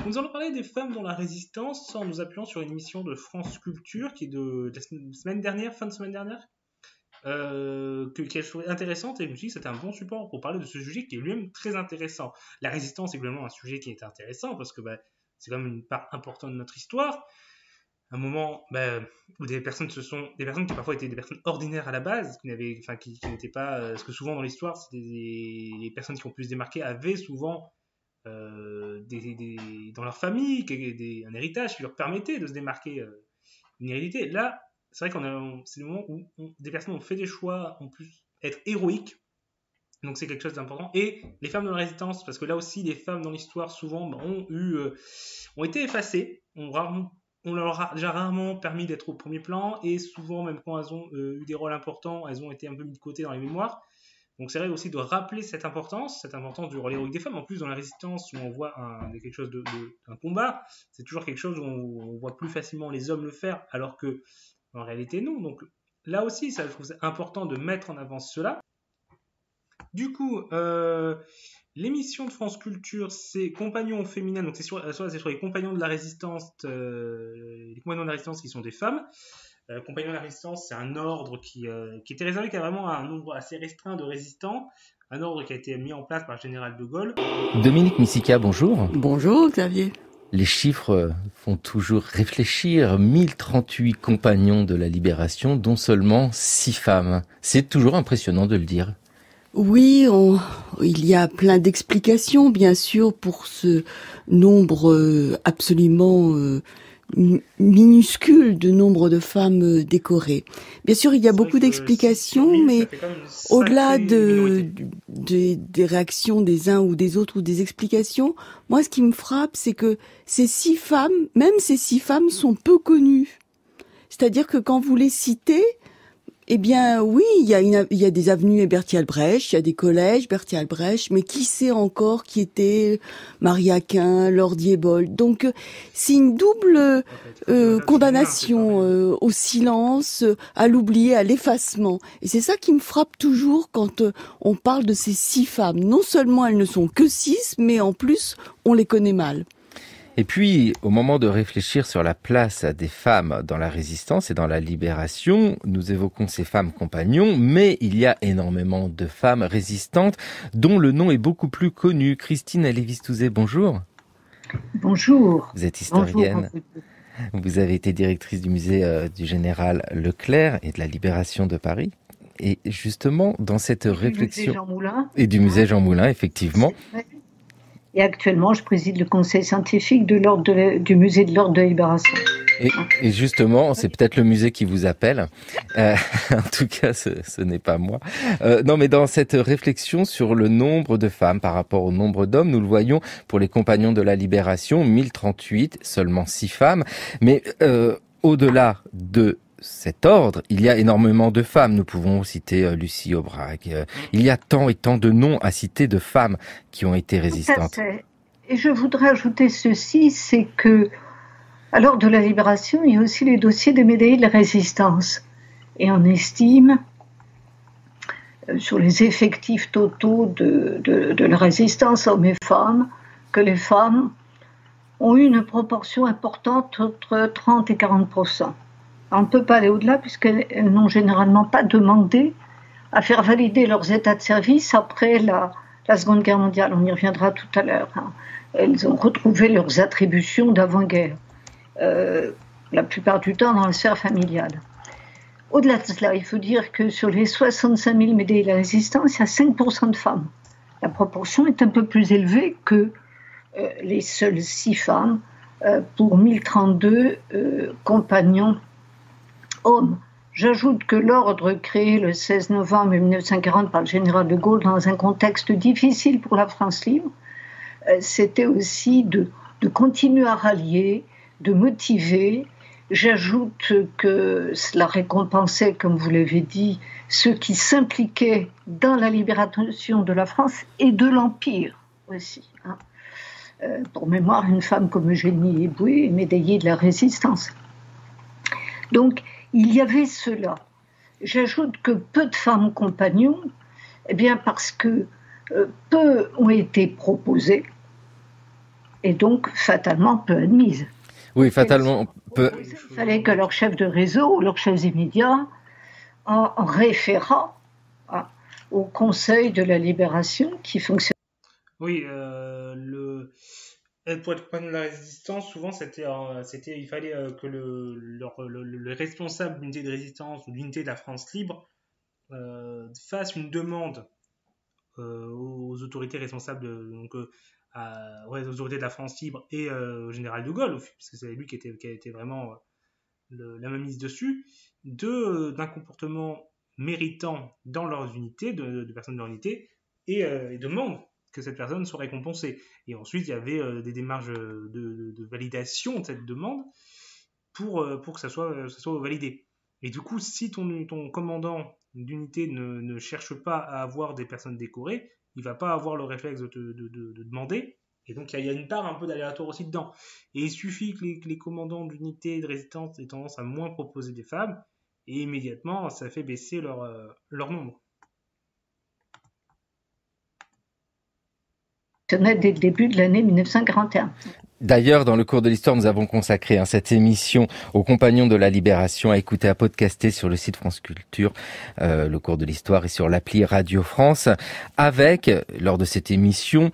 Nous allons parler des femmes dans la résistance en nous appuyant sur une émission de France Culture qui est de la semaine dernière, fin de semaine dernière, que je trouvais intéressante et je me suis dit que c'était un bon support pour parler de ce sujet qui est lui-même très intéressant. La résistance est également un sujet qui est intéressant parce que c'est quand même une part importante de notre histoire. Un moment où des personnes qui parfois étaient des personnes ordinaires à la base, qui n'étaient pas, parce que souvent dans l'histoire, les personnes qui ont pu se démarquer avaient souvent dans leur famille un héritage qui leur permettait de se démarquer, une hérédité. Là, c'est vrai c'est le moment où des personnes ont fait des choix, ont pu être héroïques, donc c'est quelque chose d'important. Et les femmes de la résistance, parce que là aussi les femmes dans l'histoire souvent ont été effacées, on leur a déjà rarement permis d'être au premier plan, et souvent même quand elles ont eu des rôles importants, elles ont été un peu mises de côté dans les mémoires. Donc c'est vrai aussi de rappeler cette importance du rôle héroïque des femmes. En plus, dans la résistance, où on voit quelque chose d'un combat, c'est toujours quelque chose où on voit plus facilement les hommes le faire, alors que en réalité non. Donc là aussi, je trouve c'est important de mettre en avant cela. Du coup, l'émission de France Culture, c'est Compagnons féminins, donc c'est sur les compagnons de la résistance, les compagnons de la résistance qui sont des femmes. Compagnons de la résistance, c'est un ordre qui était réservé qu'à vraiment un nombre assez restreint de résistants, un ordre qui a été mis en place par le général de Gaulle. Dominique Missika, bonjour. Bonjour Xavier. Les chiffres font toujours réfléchir. 1038 compagnons de la libération, dont seulement 6 femmes. C'est toujours impressionnant de le dire. Oui, il y a plein d'explications, bien sûr, pour ce nombre absolument minuscule de nombre de femmes décorées. Bien sûr, il y a beaucoup d'explications, mais au-delà des réactions des uns ou des autres ou des explications, moi, ce qui me frappe, c'est que ces 6 femmes, même ces 6 femmes, sont peu connues. C'est-à-dire que quand vous les citez, eh bien, oui, il y a des avenues Berthier-Albrecht, il y a des collèges Berthier-Albrecht, mais qui sait encore qui était Marie Aquin, Laure Diebold. Donc, c'est une double condamnation au silence, à l'oublié, à l'effacement. Et c'est ça qui me frappe toujours quand on parle de ces 6 femmes. Non seulement elles ne sont que 6, mais en plus, on les connaît mal. Et puis, au moment de réfléchir sur la place des femmes dans la résistance et dans la libération, nous évoquons ces femmes compagnons, mais il y a énormément de femmes résistantes dont le nom est beaucoup plus connu. Christine Lévis-Touzé, bonjour. Bonjour. Vous êtes historienne. Bonjour. Vous avez été directrice du musée du Général Leclerc et de la Libération de Paris. Et justement, dans cette réflexion... Du musée Jean Moulin. Et du musée Jean Moulin, effectivement. Et actuellement, je préside le conseil scientifique du musée de l'Ordre de la Libération. Et justement, c'est peut-être le musée qui vous appelle. En tout cas, ce n'est pas moi. Non, mais dans cette réflexion sur le nombre de femmes par rapport au nombre d'hommes, nous le voyons pour les compagnons de la Libération, 1038, seulement 6 femmes. Mais au-delà de cet ordre, il y a énormément de femmes. Nous pouvons citer Lucie Aubrac. Il y a tant et tant de noms à citer de femmes qui ont été résistantes. Tout à fait. Et je voudrais ajouter ceci, c'est que à l'ordre de la Libération, il y a aussi les dossiers des médaillés de la Résistance. Et on estime, sur les effectifs totaux de la Résistance, hommes et femmes, que les femmes ont eu une proportion importante entre 30 et 40%. On ne peut pas aller au-delà puisqu'elles n'ont généralement pas demandé à faire valider leurs états de service après la Seconde Guerre mondiale. On y reviendra tout à l'heure. Elles ont retrouvé leurs attributions d'avant-guerre, la plupart du temps dans la sphère familiale. Au-delà de cela, il faut dire que sur les 65 000 médaillés de la Résistance, il y a 5% de femmes. La proportion est un peu plus élevée que les seules 6 femmes pour 1032 compagnons hommes. J'ajoute que l'ordre créé le 16 novembre 1940 par le général de Gaulle dans un contexte difficile pour la France libre, c'était aussi de continuer à rallier, de motiver. J'ajoute que cela récompensait, comme vous l'avez dit, ceux qui s'impliquaient dans la libération de la France et de l'Empire aussi. Pour mémoire, une femme comme Eugénie Eboué, médaillée de la Résistance. Donc, il y avait cela. J'ajoute que peu de femmes compagnons, eh bien parce que peu ont été proposées, et donc fatalement peu admise. Oui, fatalement peu. Il fallait que leur chef de réseau, leur chef immédiat, en référant au Conseil de la Libération qui fonctionne. Oui, pour être compagnon de la résistance, souvent il fallait que le responsable d'unité de résistance ou d'unité de la France libre fasse une demande aux autorités responsables aux autorités de la France libre et au général de Gaulle, parce que c'est lui qui a été vraiment la mainmise dessus, d'un comportement méritant dans leurs unités, de personnes de leur unité, et demande que cette personne soit récompensée. Et ensuite, il y avait des démarches de validation de cette demande pour que ça soit validé. Et du coup, si ton commandant d'unité ne cherche pas à avoir des personnes décorées, il ne va pas avoir le réflexe de demander. Et donc, il y a une part un peu d'aléatoire aussi dedans. Et il suffit que les commandants d'unité de résistance aient tendance à moins proposer des femmes, et immédiatement, ça fait baisser leur nombre. Dès le début de l'année 1941. D'ailleurs, dans le cours de l'histoire, nous avons consacré cette émission aux compagnons de la Libération, à écouter, à podcaster sur le site France Culture. Le cours de l'histoire est sur l'appli Radio France, avec, lors de cette émission,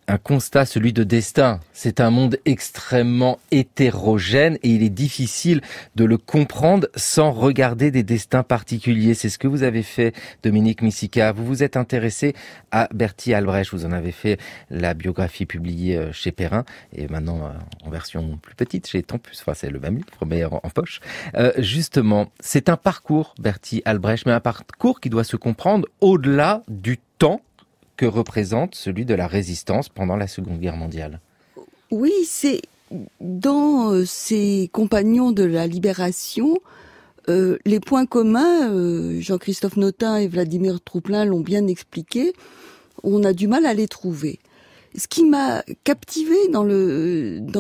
un constat, celui de destin. C'est un monde extrêmement hétérogène et il est difficile de le comprendre sans regarder des destins particuliers. C'est ce que vous avez fait, Dominique Missika. Vous vous êtes intéressé à Bertie Albrecht. Vous en avez fait la biographie publiée chez Perrin et maintenant en version plus petite chez Tempus. Enfin, c'est le même livre, mais en poche. Justement, c'est un parcours, Bertie Albrecht, mais un parcours qui doit se comprendre au-delà du temps que représente celui de la résistance pendant la Seconde Guerre mondiale. Oui, c'est dans ces compagnons de la Libération, les points communs, Jean-Christophe Notin et Vladimir Trouplin l'ont bien expliqué, on a du mal à les trouver. Ce qui m'a captivé dans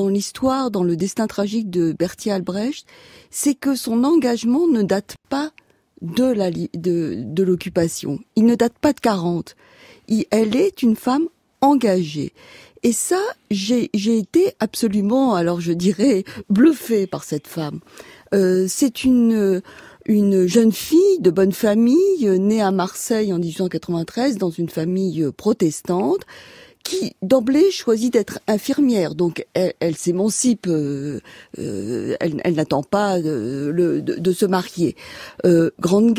l'histoire, dans le destin tragique de Bertie Albrecht, c'est que son engagement ne date pas de l'occupation. Il ne date pas de 40. Elle est une femme engagée. Et ça, j'ai été absolument, alors je dirais, bluffée par cette femme. C'est une jeune fille de bonne famille, née à Marseille en 1893, dans une famille protestante, qui d'emblée choisit d'être infirmière. Donc elle s'émancipe, elle n'attend pas de se marier. La Grande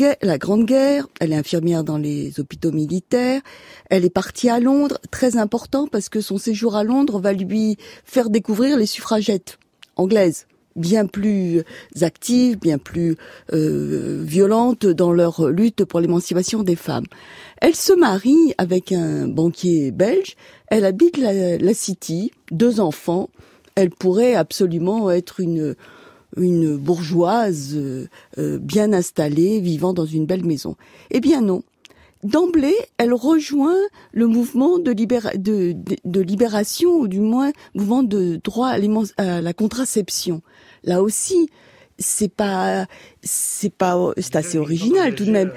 Guerre, elle est infirmière dans les hôpitaux militaires, elle est partie à Londres, très important parce que son séjour à Londres va lui faire découvrir les suffragettes anglaises, bien plus actives, bien plus violentes dans leur lutte pour l'émancipation des femmes. Elle se marie avec un banquier belge, elle habite la City, 2 enfants, elle pourrait absolument être une bourgeoise bien installée, vivant dans une belle maison. Eh bien non. D'emblée, elle rejoint le mouvement de libération, ou du moins mouvement de droit à la contraception. Là aussi, c'est assez original tout de même.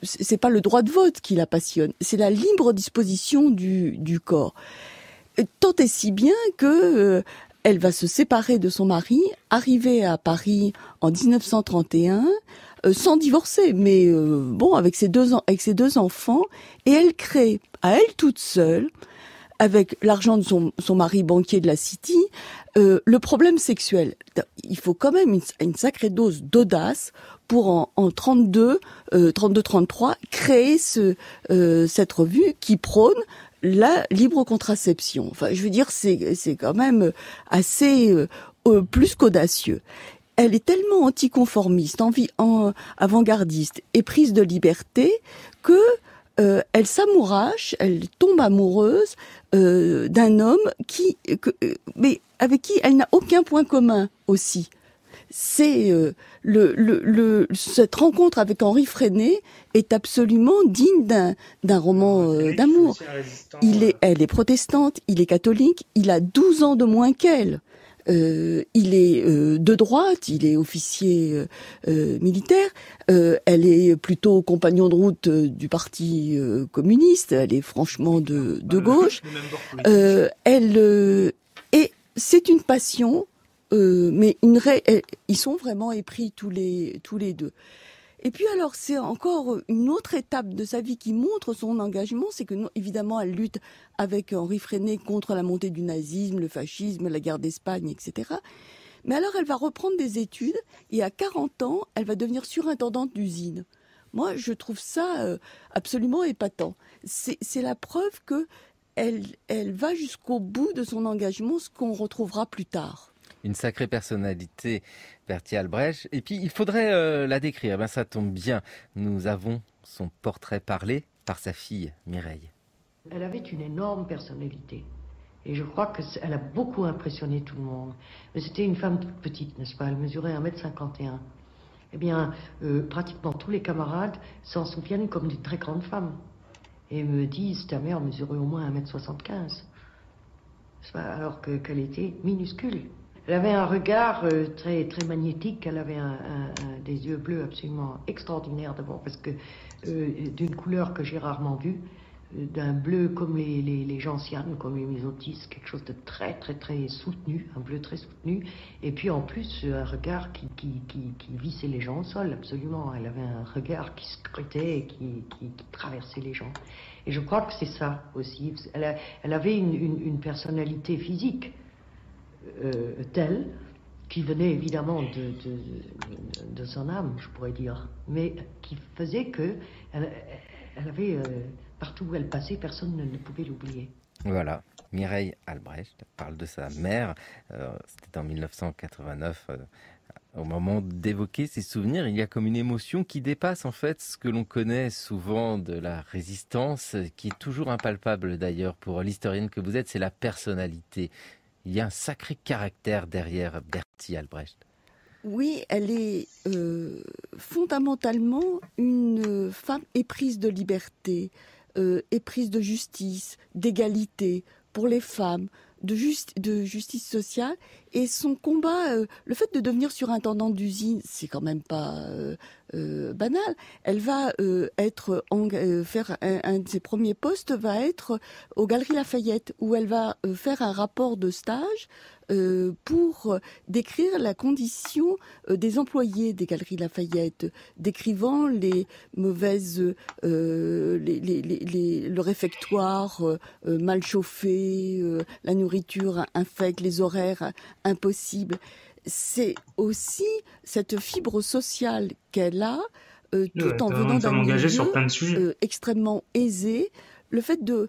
C'est pas le droit de vote qui la passionne, c'est la libre disposition du corps. Tant et si bien que elle va se séparer de son mari, arriver à Paris en 1931, sans divorcer, mais avec ses deux enfants, et elle crée à elle toute seule, avec l'argent de son mari banquier de la City, le problème sexuel. Il faut quand même une sacrée dose d'audace pour en 32-33 créer cette revue qui prône la libre contraception. Enfin, je veux dire, c'est quand même assez plus qu'audacieux. Elle est tellement anticonformiste, avant-gardiste et prise de liberté que elle s'amourache, elle tombe amoureuse d'un homme mais avec qui elle n'a aucun point commun aussi. C'est cette rencontre avec Henri Freinet est absolument digne d'un roman d'amour. Elle est protestante, il est catholique, il a 12 ans de moins qu'elle. Il est de droite, il est officier militaire. Elle est plutôt compagnon de route du parti communiste. Elle est franchement de gauche. Et c'est une passion, mais ils sont vraiment épris tous les deux. Et puis alors, c'est encore une autre étape de sa vie qui montre son engagement, c'est que évidemment, elle lutte avec Henri Freinet contre la montée du nazisme, le fascisme, la guerre d'Espagne, etc. Mais alors, elle va reprendre des études et à 40 ans, elle va devenir surintendante d'usine. Moi, je trouve ça absolument épatant. C'est la preuve que elle va jusqu'au bout de son engagement, ce qu'on retrouvera plus tard. Une sacrée personnalité, Bertie Albrecht. Et puis, il faudrait la décrire. Ben, ça tombe bien. Nous avons son portrait parlé par sa fille, Mireille. Elle avait une énorme personnalité. Et je crois qu'elle a beaucoup impressionné tout le monde. Mais c'était une femme toute petite, n'est-ce pas? Elle mesurait 1m51. Eh bien, pratiquement tous les camarades s'en souviennent comme d'une très grande femme. Et me disent, ta mère mesurait au moins 1m75. Alors qu'elle était minuscule. Elle avait un regard très, très magnétique, elle avait des yeux bleus absolument extraordinaires d'abord, parce que d'une couleur que j'ai rarement vue, d'un bleu comme les gentianes, comme les mésotis, quelque chose de très, très, très soutenu, un bleu très soutenu, et puis en plus un regard qui vissait les gens au sol, absolument. Elle avait un regard qui scrutait et qui traversait les gens. Et je crois que c'est ça aussi. Elle avait une personnalité physique telle qui venait évidemment de son âme, je pourrais dire, mais qui faisait que elle avait partout où elle passait, personne ne pouvait l'oublier. Voilà, Mireille Albrecht parle de sa mère. C'était en 1989. Au moment d'évoquer ses souvenirs, il y a comme une émotion qui dépasse en fait ce que l'on connaît souvent de la résistance, qui est toujours impalpable d'ailleurs pour l'historienne que vous êtes, c'est la personnalité. Il y a un sacré caractère derrière Bertie Albrecht. Oui, elle est fondamentalement une femme éprise de liberté, éprise de justice, d'égalité pour les femmes, de justice sociale. Et son combat, le fait de devenir surintendante d'usine, c'est quand même pas banal. Elle va faire un de ses premiers postes va être aux Galeries Lafayette, où elle va faire un rapport de stage pour décrire la condition des employés des Galeries Lafayette, décrivant les mauvaises, le réfectoire mal chauffé, la nourriture infecte, les horaires impossibles. C'est aussi cette fibre sociale qu'elle a, tout en venant d'un milieu sur plein de sujets. Extrêmement aisé. Le fait de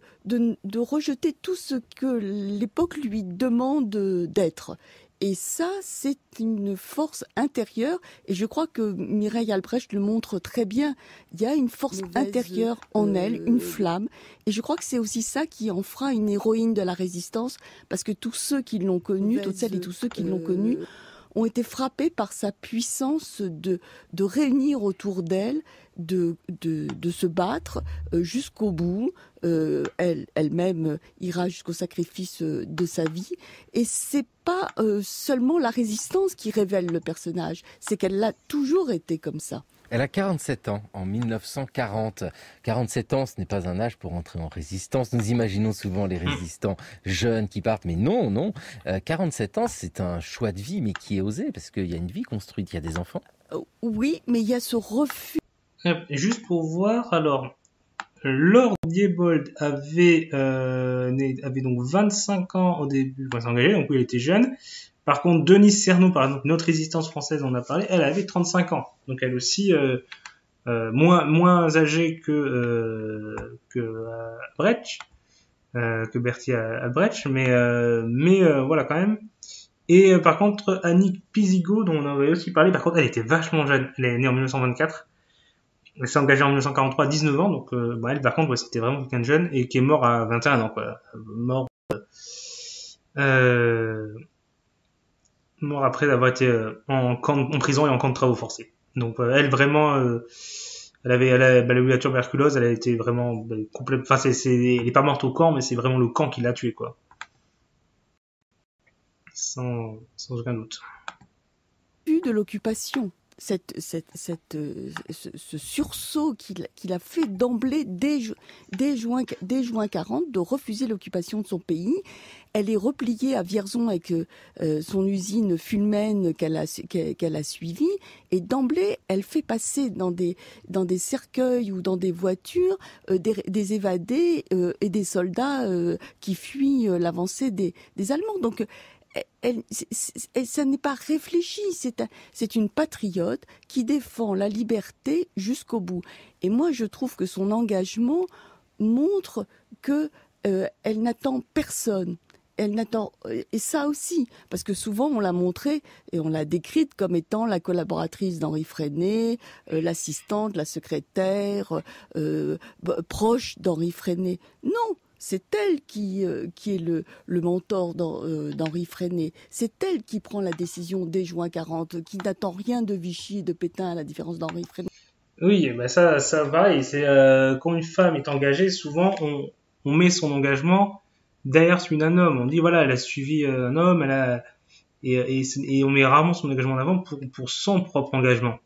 rejeter tout ce que l'époque lui demande d'être. Et ça, c'est une force intérieure. Et je crois que Mireille Albrecht le montre très bien. Il y a une force intérieure en elle, une flamme. Et je crois que c'est aussi ça qui en fera une héroïne de la résistance. Parce que tous ceux qui l'ont connue, toutes celles et tous ceux qui l'ont connue, ont été frappés par sa puissance de réunir autour d'elle, de se battre jusqu'au bout. Elle-même ira jusqu'au sacrifice de sa vie. Et c'est pas seulement la résistance qui révèle le personnage, c'est qu'elle l'a toujours été comme ça. Elle a 47 ans en 1940. 47 ans, ce n'est pas un âge pour entrer en résistance. Nous imaginons souvent les résistants jeunes qui partent, mais non. 47 ans, c'est un choix de vie, mais qui est osé, parce qu'il y a une vie construite, il y a des enfants. Oui, mais il y a ce refus. Juste pour voir, alors, Laure Diebold avait donc 25 ans au début quand elle s'est engagée, donc il était jeune. Par contre, Denise Cernot, par exemple, notre résistance française, on a parlé, elle avait 35 ans. Donc elle aussi moins âgée que Albrecht, que Bertie Albrecht, mais voilà quand même. Et par contre, Annick Pizzigo, dont on avait aussi parlé, par contre, elle était vachement jeune. Elle est née en 1924. Elle s'est engagée en 1943 à 19 ans, donc elle, par contre, c'était vraiment quelqu'un de jeune et qui est mort à 21 ans, quoi. Mort après avoir été en prison et en camp de travaux forcés. Donc elle vraiment, elle a eu la tuberculose, elle a été vraiment complète. Enfin, elle est pas morte au camp, mais c'est vraiment le camp qui l'a tuée, quoi. sans aucun doute. De l'occupation, ce sursaut qu'il a fait d'emblée dès juin 40 de refuser l'occupation de son pays. Elle est repliée à Vierzon avec son usine Fulmen qu'elle a suivie, et d'emblée elle fait passer dans des cercueils ou dans des voitures des évadés et des soldats qui fuient l'avancée des Allemands. Donc ça n'est pas réfléchi, c'est une patriote qui défend la liberté jusqu'au bout. Et moi, je trouve que son engagement montre que elle n'attend personne. Et ça aussi, parce que souvent on l'a montrée et on l'a décrite comme étant la collaboratrice d'Henri Freinet, l'assistante, la secrétaire, proche d'Henri Freinet. Non, c'est elle qui est le mentor d'Henri Freinet. C'est elle qui prend la décision dès juin 40, qui n'attend rien de Vichy et de Pétain, à la différence d'Henri Freinet. Oui, bah ça pareil. C'est quand une femme est engagée, souvent on met son engagement derrière celui d'un homme. On dit voilà, elle a suivi un homme, et on met rarement son engagement en avant pour son propre engagement.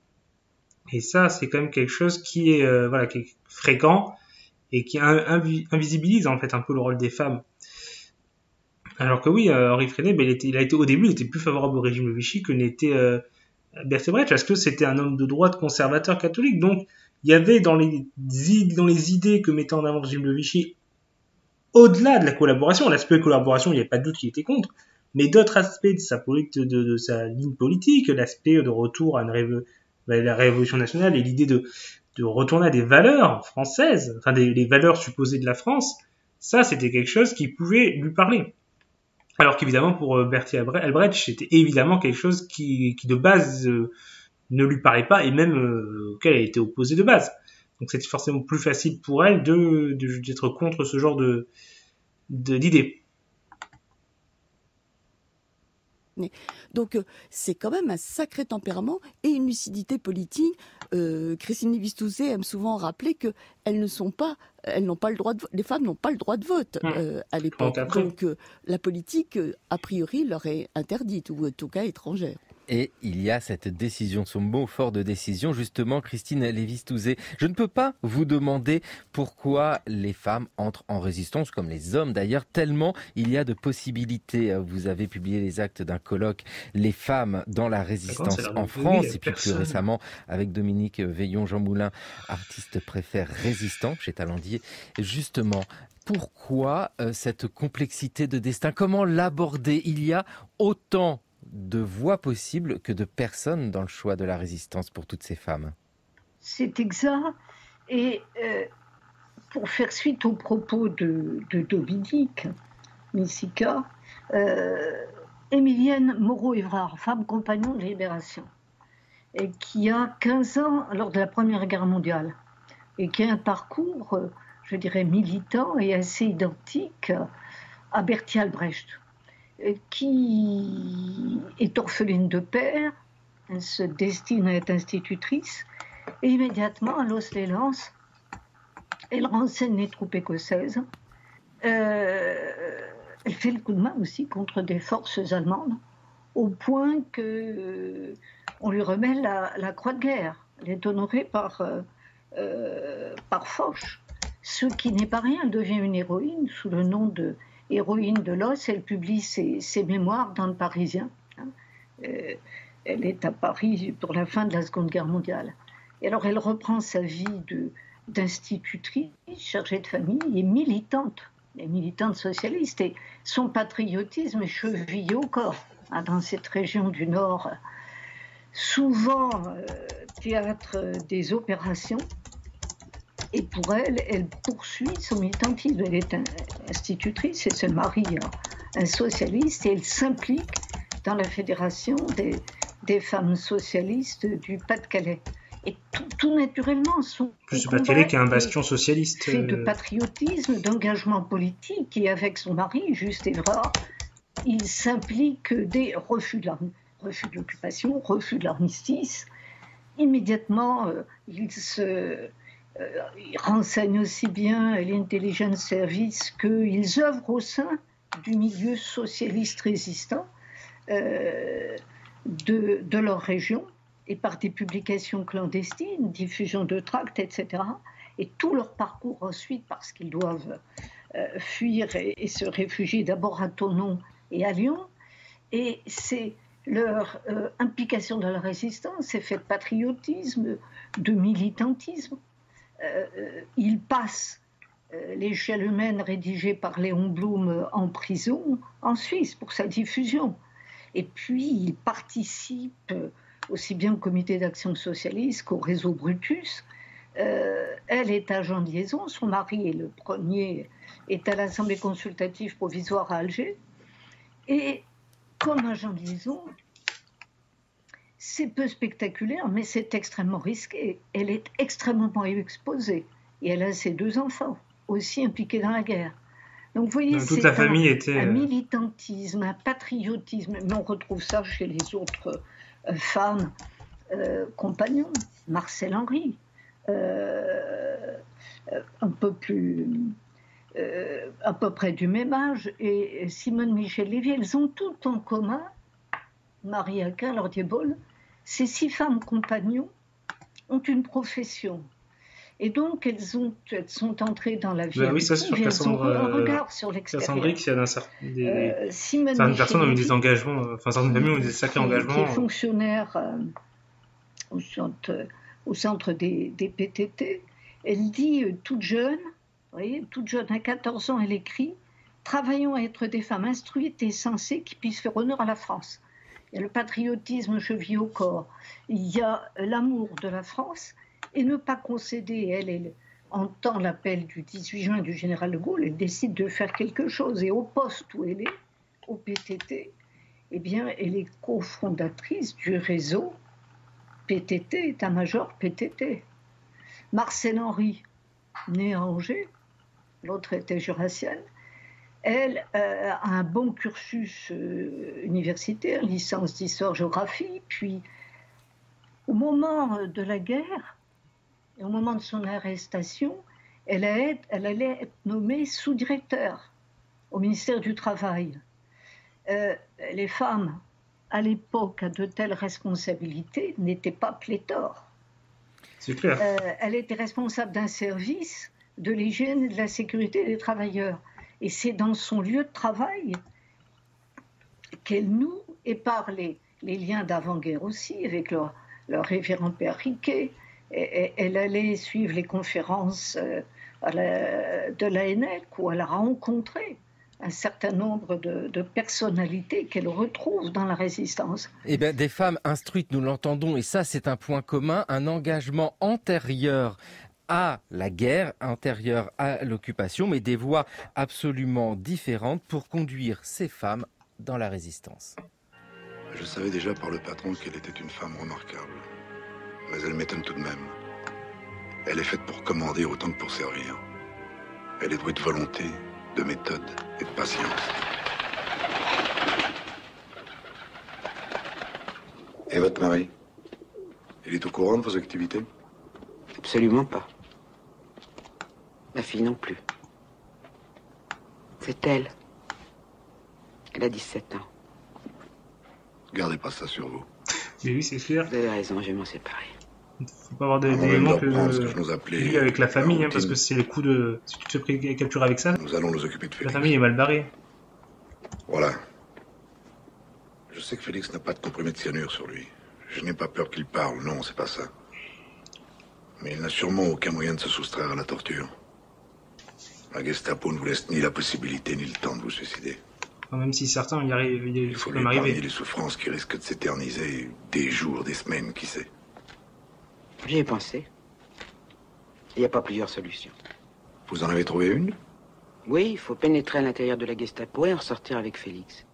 Et ça, c'est quand même quelque chose qui est qui est fréquent et qui invisibilise en fait un peu le rôle des femmes. Alors que oui, Henri Freinet, au début, il était plus favorable au régime de Vichy que n'était Bertolt Brecht, parce que c'était un homme de droite conservateur catholique. Donc, il y avait dans les idées que mettait en avant le régime de Vichy, au-delà de la collaboration, l'aspect collaboration, il n'y a pas de doute qu'il était contre, mais d'autres aspects de sa ligne politique, l'aspect de retour à la révolution nationale et l'idée de retourner à des valeurs françaises, enfin les valeurs supposées de la France, ça c'était quelque chose qui pouvait lui parler. Alors qu'évidemment pour Bertolt Brecht, c'était évidemment quelque chose qui de base ne lui parlait pas et même auquel elle était opposée de base. Donc c'est forcément plus facile pour elle d'être contre ce genre d'idées. Donc c'est quand même un sacré tempérament et une lucidité politique. Christine Lévy-Stouzet aime souvent rappeler que les femmes n'ont pas le droit de vote à l'époque. Donc la politique, a priori, leur est interdite, ou en tout cas étrangère. Et il y a cette décision, ce mot fort de décision, justement, Christine Lévy-Stouzet. Je ne peux pas vous demander pourquoi les femmes entrent en résistance, comme les hommes d'ailleurs, tellement il y a de possibilités. Vous avez publié les actes d'un colloque « Les femmes dans la résistance en France » et puis plus récemment avec Dominique Veillon-Jean Moulin, artiste préfère résistant chez Talendier. Justement, pourquoi cette complexité de destin? Comment l'aborder? Il y a autant de voix possibles que de personnes dans le choix de la résistance pour toutes ces femmes. C'est exact. Et pour faire suite aux propos de Dominique Messica, Émilienne Moreau-Évrard, femme compagnon de Libération, et qui a 15 ans lors de la Première Guerre mondiale, et qui a un parcours, je dirais, militant et assez identique à Bertolt Brecht, qui est orpheline de père, elle se destine à être institutrice, et immédiatement à Los-les-Lens, elle renseigne les troupes écossaises. Elle fait le coup de main aussi contre des forces allemandes, au point qu'on lui remet la croix de guerre. Elle est honorée par Foch, ce qui n'est pas rien. Elle devient une héroïne sous le nom de héroïne de l'os. Elle publie ses mémoires dans le Parisien. Elle est à Paris pour la fin de la Seconde Guerre mondiale. Et alors elle reprend sa vie d'institutrice, chargée de famille et militante socialiste. Et son patriotisme est chevillé au corps dans cette région du Nord, souvent théâtre des opérations. Et pour elle, elle poursuit son militantisme. Elle est institutrice et se marie un socialiste, et elle s'implique dans la fédération des femmes socialistes du Pas-de-Calais. Et tout naturellement, son plus le Pas-de-Calais qui est un bastion socialiste. Fait de patriotisme, d'engagement politique, et avec son mari, Juste Évrard, il s'implique des refus de l'occupation, refus de l'armistice. Immédiatement, il renseigne aussi bien l'intelligence service qu'ils œuvrent au sein du milieu socialiste résistant. de leur région, et par des publications clandestines, diffusion de tracts, etc. Et tout leur parcours ensuite, parce qu'ils doivent fuir et se réfugier d'abord à Thonon et à Lyon. Et c'est leur implication dans la résistance, c'est fait de patriotisme, de militantisme. Ils passent l'échelle humaine rédigée par Léon Blum en prison en Suisse pour sa diffusion. Et puis ils participent aussi bien au comité d'action socialiste qu'au réseau Brutus. Elle est agent de liaison, son mari est le premier, est à l'Assemblée consultative provisoire à Alger. Et comme agent de liaison, c'est peu spectaculaire, mais c'est extrêmement risqué. Elle est extrêmement exposée. Et elle a ses 2 enfants, aussi impliqués dans la guerre. Donc vous voyez, toute la famille était... un militantisme, un patriotisme. Mais on retrouve ça chez les autres femmes compagnons. Marcel Henry, un peu plus... à peu près du même âge, et Simone Michel-Lévy, elles ont toutes en commun, Marie Aquin, Lordier Boll, ces 6 femmes compagnons ont une profession. Et donc, elles sont entrées dans la vie. Oui, ça, c'est sûr elles ont un regard sur l'extérieur. Cassandre, qu'il y a certaines personnes ont eu des engagements, enfin, certaines familles ont eu des sacrés engagements. Qui est fonctionnaire au centre des PTT. Elle dit, toute jeune, vous voyez, toute jeune, à 14 ans, elle écrit « Travaillons à être des femmes instruites et sensées qui puissent faire honneur à la France ». Il y a le patriotisme chevillé au corps, il y a l'amour de la France, et ne pas concéder. Elle entend l'appel du 18 juin du général de Gaulle, elle décide de faire quelque chose, et au poste où elle est, au PTT, eh bien, elle est cofondatrice du réseau PTT, état-major PTT. Marcel Henry, née à Angers, l'autre était jurassienne. Elle a un bon cursus universitaire, licence d'histoire-géographie, puis au moment de la guerre, et au moment de son arrestation, elle allait être nommée sous-directeur au ministère du Travail. Les femmes, à l'époque, à de telles responsabilités, n'étaient pas pléthores. C'est clair. Elle était responsable d'un service de l'hygiène et de la sécurité des travailleurs. Et c'est dans son lieu de travail qu'elle noue, et par les liens d'avant-guerre aussi, avec leur révérend père Riquet. Elle allait suivre les conférences de l'ANEC, où elle a rencontré un certain nombre de personnalités qu'elle retrouve dans la résistance. Eh bien, des femmes instruites, nous l'entendons, et ça c'est un point commun, un engagement antérieur à la guerre, antérieure à l'occupation, mais des voies absolument différentes pour conduire ces femmes dans la résistance. Je savais déjà par le patron qu'elle était une femme remarquable, mais elle m'étonne tout de même. Elle est faite pour commander autant que pour servir. Elle est douée de volonté, de méthode et de patience. Et votre mari? Il est au courant de vos activités? Absolument pas. Ma fille non plus. C'est elle. Elle a 17 ans. Gardez pas ça sur vous. Mais oui, c'est clair. Vous avez raison, je vais m'en séparer. Faut pas avoir d'éléments liés avec la famille, parce que c'est le coup de... Si tu te fais capturer avec ça, nous allons nous occuper de Félix. La famille est mal barrée. Voilà. Je sais que Félix n'a pas de comprimé de cyanure sur lui. Je n'ai pas peur qu'il parle, non, c'est pas ça. Mais il n'a sûrement aucun moyen de se soustraire à la torture. La Gestapo ne vous laisse ni la possibilité ni le temps de vous suicider. Enfin, même si certains y arrivent, il faut lui épargner les souffrances qui risquent de s'éterniser des jours, des semaines, qui sait. J'y ai pensé. Il n'y a pas plusieurs solutions. Vous en avez trouvé une? Oui, il faut pénétrer à l'intérieur de la Gestapo et en sortir avec Félix.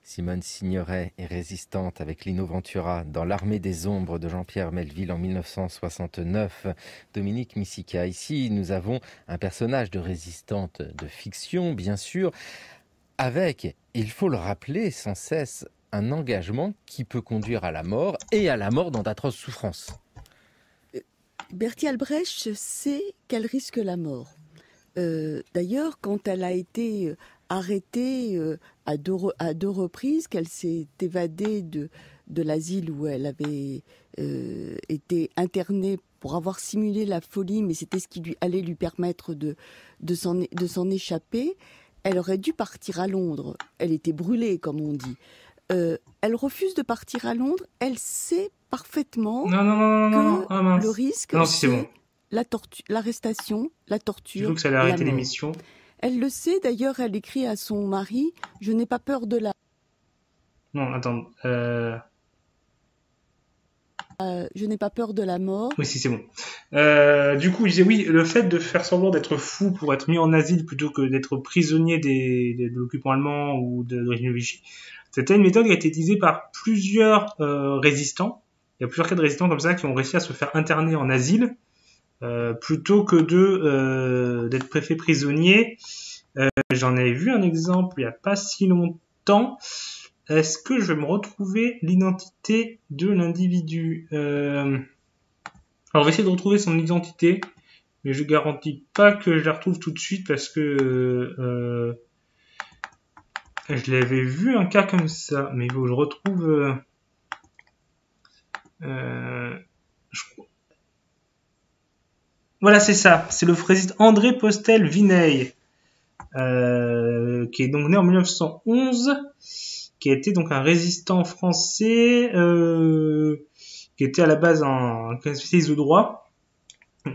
Simone Signoret est résistante avec Lino Ventura dans l'Armée des Ombres de Jean-Pierre Melville en 1969. Dominique Missika, ici nous avons un personnage de résistante de fiction, bien sûr, avec, il faut le rappeler sans cesse, un engagement qui peut conduire à la mort et à la mort dans d'atroces souffrances. Bertie Albrecht sait qu'elle risque la mort. D'ailleurs, quand elle a été arrêtée à deux reprises qu'elle s'est évadée de l'asile où elle avait été internée pour avoir simulé la folie, mais c'était ce qui allait lui permettre de s'en échapper. Elle aurait dû partir à Londres. Elle était brûlée, comme on dit. Elle refuse de partir à Londres. Elle sait parfaitement que le risque, c'est l'arrestation, la torture, il faut que ça allait arrêter l'émission. Elle le sait, d'ailleurs, elle écrit à son mari « Je n'ai pas peur de la... » Non, attends. Je n'ai pas peur de la mort. Oui, si, c'est bon. Du coup, il disait oui, le fait de faire semblant d'être fou pour être mis en asile plutôt que d'être prisonnier de l'occupant allemand ou de régime de Vichy, c'était une méthode qui a été utilisée par plusieurs résistants. Il y a plusieurs cas de résistants comme ça qui ont réussi à se faire interner en asile plutôt que d'être fait prisonnier. J'en ai vu un exemple il n'y a pas si longtemps. Est-ce que je vais me retrouver l'identité de l'individu Alors, on va essayer de retrouver son identité, mais je garantis pas que je la retrouve tout de suite parce que je l'avais vu un cas comme ça, mais il faut que je retrouve. Voilà, c'est ça. C'est le frésiste André Postel Vinay, qui est donc né en 1911. Qui a été donc un résistant français, qui était à la base un spécialiste de droit,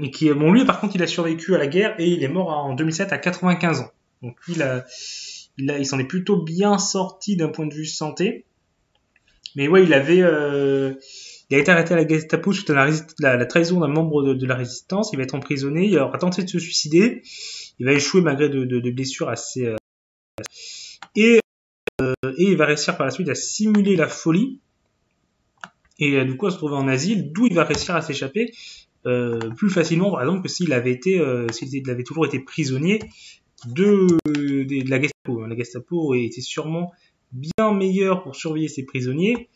et qui, bon, lui, par contre, il a survécu à la guerre et il est mort en 2007 à 95 ans. Donc, lui, il s'en est plutôt bien sorti d'un point de vue santé. Mais ouais, il a été arrêté à la Gestapo suite à la trahison d'un membre de la résistance. Il va être emprisonné. Il aura tenté de se suicider. Il va échouer malgré de blessures assez, et il va réussir par la suite à simuler la folie et du coup à se trouver en asile, d'où il va réussir à s'échapper plus facilement par exemple que s'il avait toujours été prisonnier de la Gestapo. La Gestapo était sûrement bien meilleure pour surveiller ses prisonniers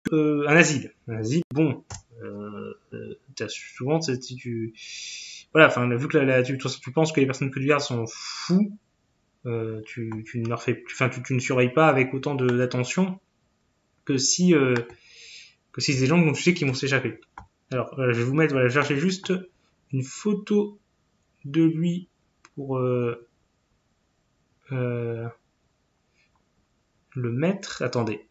qu'un asile. Un asile, bon, souvent voilà, enfin vu que tu penses que les personnes que tu gardes sont fous. Tu ne surveilles pas avec autant d'attention que si c'est des gens dont tu sais qu'ils vont s'échapper. Alors, je vais vous mettre, voilà, chercher juste une photo de lui pour le mettre. Attendez.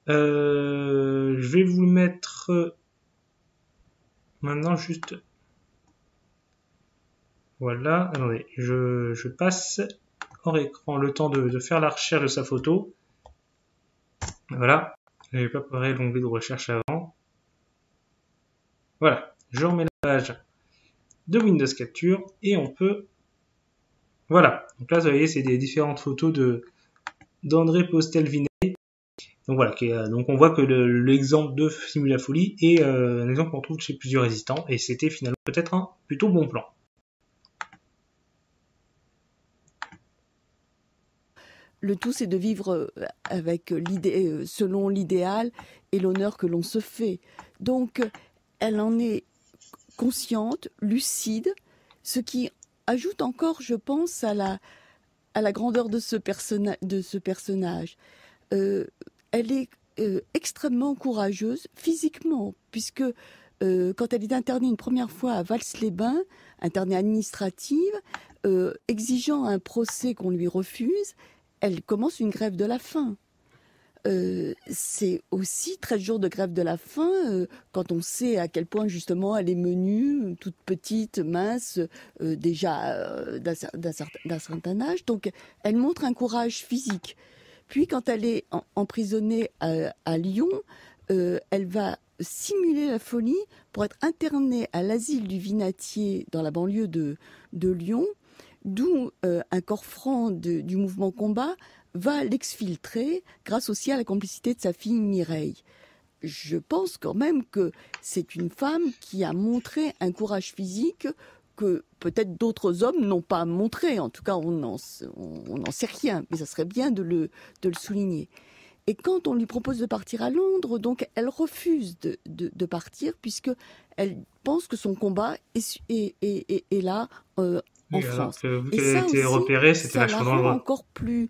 Je vais vous le mettre maintenant juste. Voilà. Attendez, je passe hors écran le temps de faire la recherche de sa photo. Voilà. Je n'avais pas préparé l'onglet de recherche avant. Voilà. Je remets la page de Windows Capture et on peut... Voilà. Donc là, vous voyez, c'est des différentes photos d'André Postel Vinay. Donc voilà. Donc on voit que l'exemple de Simule la folie est un exemple qu'on trouve chez plusieurs résistants et c'était finalement peut-être un plutôt bon plan. Le tout, c'est de vivre avec l'idée, selon l'idéal et l'honneur que l'on se fait. Donc, elle en est consciente, lucide, ce qui ajoute encore, je pense, à la grandeur de ce personnage. Elle est extrêmement courageuse physiquement, puisque quand elle est internée une première fois à Vals-les-Bains, internée administrative, exigeant un procès qu'on lui refuse, elle commence une grève de la faim. C'est aussi 13 jours de grève de la faim, quand on sait à quel point justement elle est menue, toute petite, mince, déjà d'un certain âge. Donc elle montre un courage physique. Puis quand elle est emprisonnée à Lyon, elle va simuler la folie pour être internée à l'asile du Vinatier dans la banlieue de Lyon, d'où un corps franc du mouvement combat va l'exfiltrer grâce aussi à la complicité de sa fille Mireille. Je pense quand même que c'est une femme qui a montré un courage physique que peut-être d'autres hommes n'ont pas montré. En tout cas, on n'en sait rien, mais ça serait bien de le souligner. Et quand on lui propose de partir à Londres, donc elle refuse de partir puisque elle pense que son combat est là en France. Vu qu'elle a été repérée, c'était vachement dangereux. Encore plus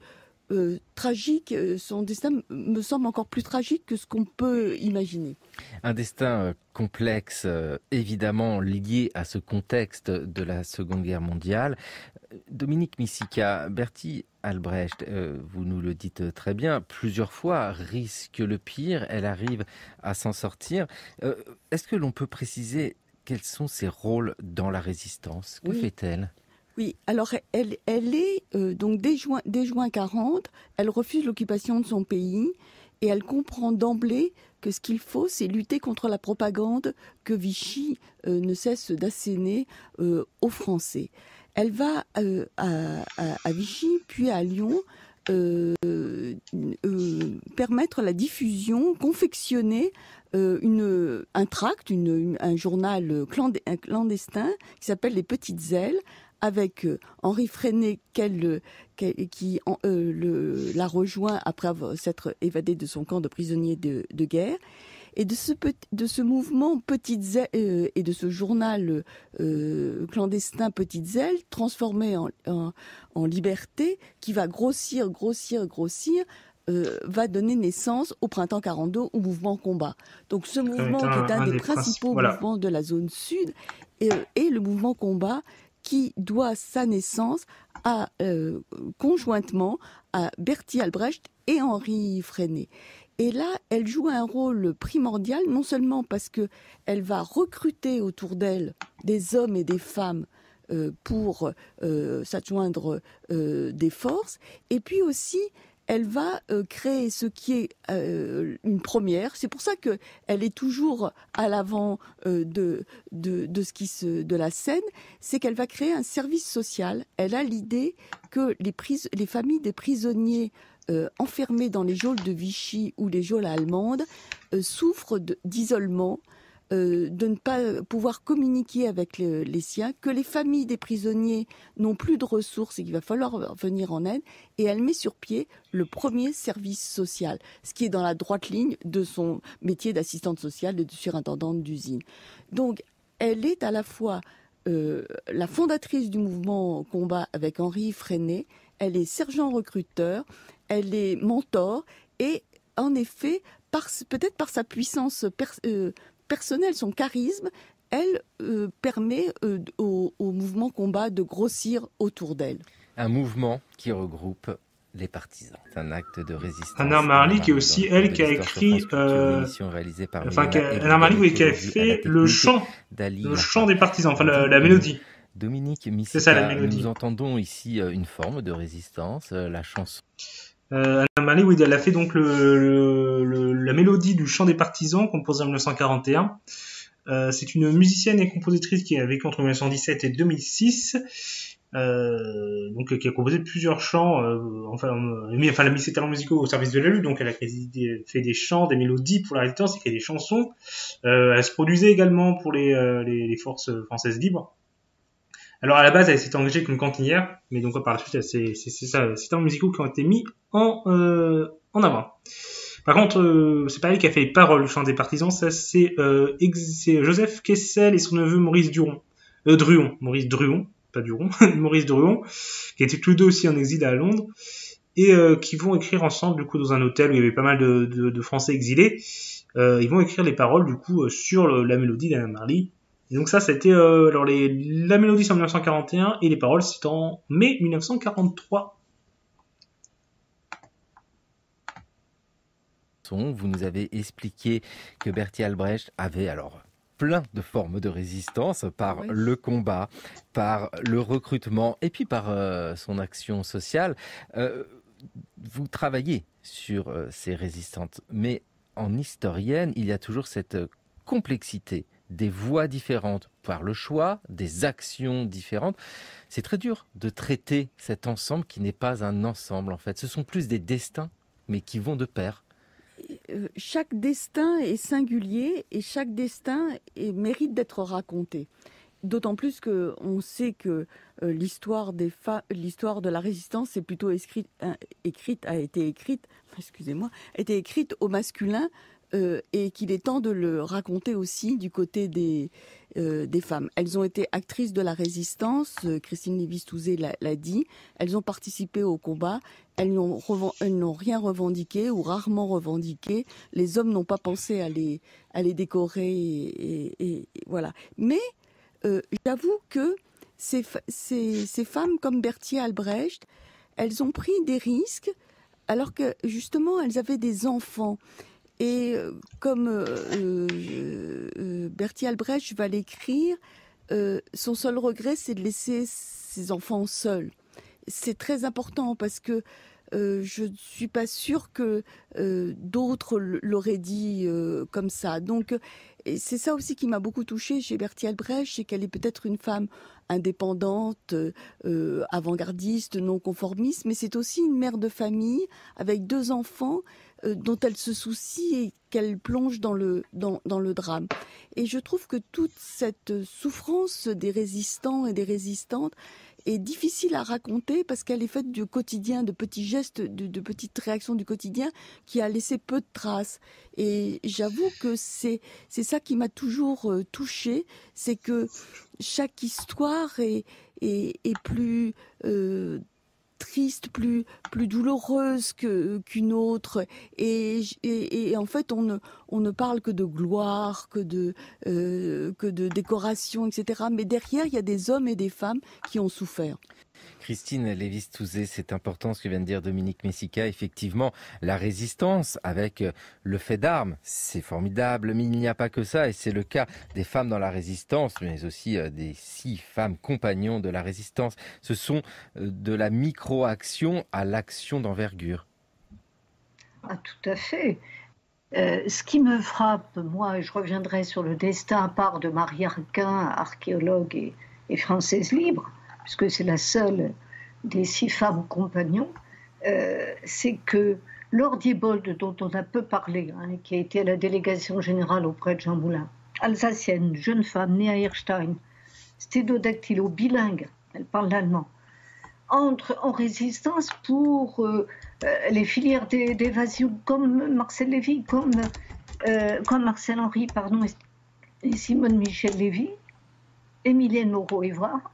tragique. Son destin me semble encore plus tragique que ce qu'on peut imaginer. Un destin complexe, évidemment lié à ce contexte de la Seconde Guerre mondiale. Dominique Missika, Bertie Albrecht, vous nous le dites très bien, plusieurs fois risque le pire, elle arrive à s'en sortir. Est-ce que l'on peut préciser quels sont ses rôles dans la résistance? Que fait-elle? Oui, alors elle est donc dès juin 40, elle refuse l'occupation de son pays et elle comprend d'emblée que ce qu'il faut, c'est lutter contre la propagande que Vichy ne cesse d'asséner aux Français. Elle va à Vichy, puis à Lyon, permettre la diffusion, confectionner un tract, un journal clandestin qui s'appelle Les Petites Ailes, avec Henri Freinet qui la rejoint après s'être évadé de son camp de prisonniers de guerre. Et de ce mouvement Petites Ailes et de ce journal clandestin Petites Ailes transformé en liberté, qui va grossir, va donner naissance au printemps 42, au mouvement Combat. Donc ce mouvement qui est un des principaux mouvements de la zone sud est le mouvement Combat, qui doit sa naissance conjointement à Bertie Albrecht et Henri Freinet. Et là, elle joue un rôle primordial, non seulement parce qu'elle va recruter autour d'elle des hommes et des femmes pour s'adjoindre des forces, et puis aussi elle va créer ce qui est une première. C'est pour ça qu'elle est toujours à l'avant de la scène. C'est qu'elle va créer un service social. Elle a l'idée que les familles des prisonniers enfermés dans les geôles de Vichy ou les geôles allemandes souffrent d'isolement, de ne pas pouvoir communiquer avec les siens, que les familles des prisonniers n'ont plus de ressources et qu'il va falloir venir en aide. Et elle met sur pied le premier service social, ce qui est dans la droite ligne de son métier d'assistante sociale et de surintendante d'usine. Donc, elle est à la fois la fondatrice du mouvement Combat avec Henri Freinet, elle est sergent recruteur, elle est mentor, et en effet, peut-être par sa puissance personnelle, son charisme, elle permet au mouvement Combat de grossir autour d'elle. Un mouvement qui regroupe les partisans. C'est un acte de résistance. Anna Marly, qui est aussi elle qui a écrit, Anna Marly qui a fait le chant des partisans, enfin la mélodie. Dominique Missika, c'est ça, la mélodie. Nous entendons ici une forme de résistance, la chanson. Anna Marly, oui, elle a fait donc la mélodie du chant des partisans, composée en 1941. C'est une musicienne et compositrice qui a vécu entre 1917 et 2006, donc qui a composé plusieurs chants, elle a mis ses talents musicaux au service de la lutte, donc elle a fait des chants, des mélodies pour la résistance, écrit des chansons. Elle se produisait également pour les forces françaises libres. Alors à la base, elle s'était engagée comme cantinière, mais donc par la suite, c'est ses talents musicaux qui ont été mis en avant. Par contre, c'est pas elle qui a fait les paroles du chant des partisans, ça c'est Joseph Kessel et son neveu Maurice Druon, Maurice Druon, pas Duron, Maurice Druon, qui étaient tous les deux aussi en exil à Londres, et qui vont écrire ensemble du coup dans un hôtel où il y avait pas mal de Français exilés. Ils vont écrire les paroles du coup sur la mélodie d'Anna Marly. Et donc ça, c'était la mélodie c'est en 1941 et les paroles c'est en mai 1943. Vous nous avez expliqué que Bertie Albrecht avait alors plein de formes de résistance par le combat, par le recrutement et puis par son action sociale. Vous travaillez sur ces résistantes, mais en historienne, il y a toujours cette complexité, des voix différentes, par le choix, des actions différentes. C'est très dur de traiter cet ensemble qui n'est pas un ensemble en fait. Ce sont plus des destins, mais qui vont de pair. Chaque destin est singulier et chaque destin mérite d'être raconté. D'autant plus qu'on sait que l'histoire de la résistance est plutôt a été écrite au masculin et qu'il est temps de le raconter aussi du côté des femmes. Elles ont été actrices de la résistance, Christine Lévy-Stouzé l'a dit, elles ont participé au combat, elles n'ont rien revendiqué ou rarement revendiqué, les hommes n'ont pas pensé à les décorer et voilà. Mais j'avoue que ces femmes comme Berthier Albrecht, elles ont pris des risques alors que justement elles avaient des enfants. Et comme Berthier Albrecht va l'écrire, son seul regret c'est de laisser ses enfants seuls. C'est très important parce que je ne suis pas sûre que d'autres l'auraient dit comme ça. Donc c'est ça aussi qui m'a beaucoup touchée chez Berthier Albrecht, c'est qu'elle est peut-être une femme indépendante, avant-gardiste, non conformiste, mais c'est aussi une mère de famille avec 2 enfants dont elle se soucie et qu'elle plonge dans le drame. Et je trouve que toute cette souffrance des résistants et des résistantes est difficile à raconter parce qu'elle est faite du quotidien, de petits gestes, de petites réactions du quotidien qui a laissé peu de traces. Et j'avoue que c'est ça qui m'a toujours touchée, c'est que chaque histoire est plus triste, plus douloureuse qu'une autre, et en fait on ne parle que de gloire, que de décoration, etc. Mais derrière il y a des hommes et des femmes qui ont souffert. Christine Lévy-Stouzé, c'est important ce que vient de dire Dominique Messica. Effectivement, la résistance avec le fait d'armes, c'est formidable, mais il n'y a pas que ça, et c'est le cas des femmes dans la résistance, mais aussi des 6 femmes compagnons de la résistance. Ce sont de la micro-action à l'action d'envergure. Ah, tout à fait. Ce qui me frappe, moi, et je reviendrai sur le destin à part de Marie Arquin, archéologue et française libre, puisque c'est la seule des 6 femmes compagnons, c'est que Laure Diebold, dont on a peu parlé, qui a été à la délégation générale auprès de Jean Moulin, alsacienne, jeune femme, née à Erstein, sténodactylo, bilingue, elle parle l'allemand, entre en résistance pour les filières d'évasion, comme Marcel Lévy, comme Marcel Henry, et Simone Michel Lévy, Émilienne Moreau-Évrard.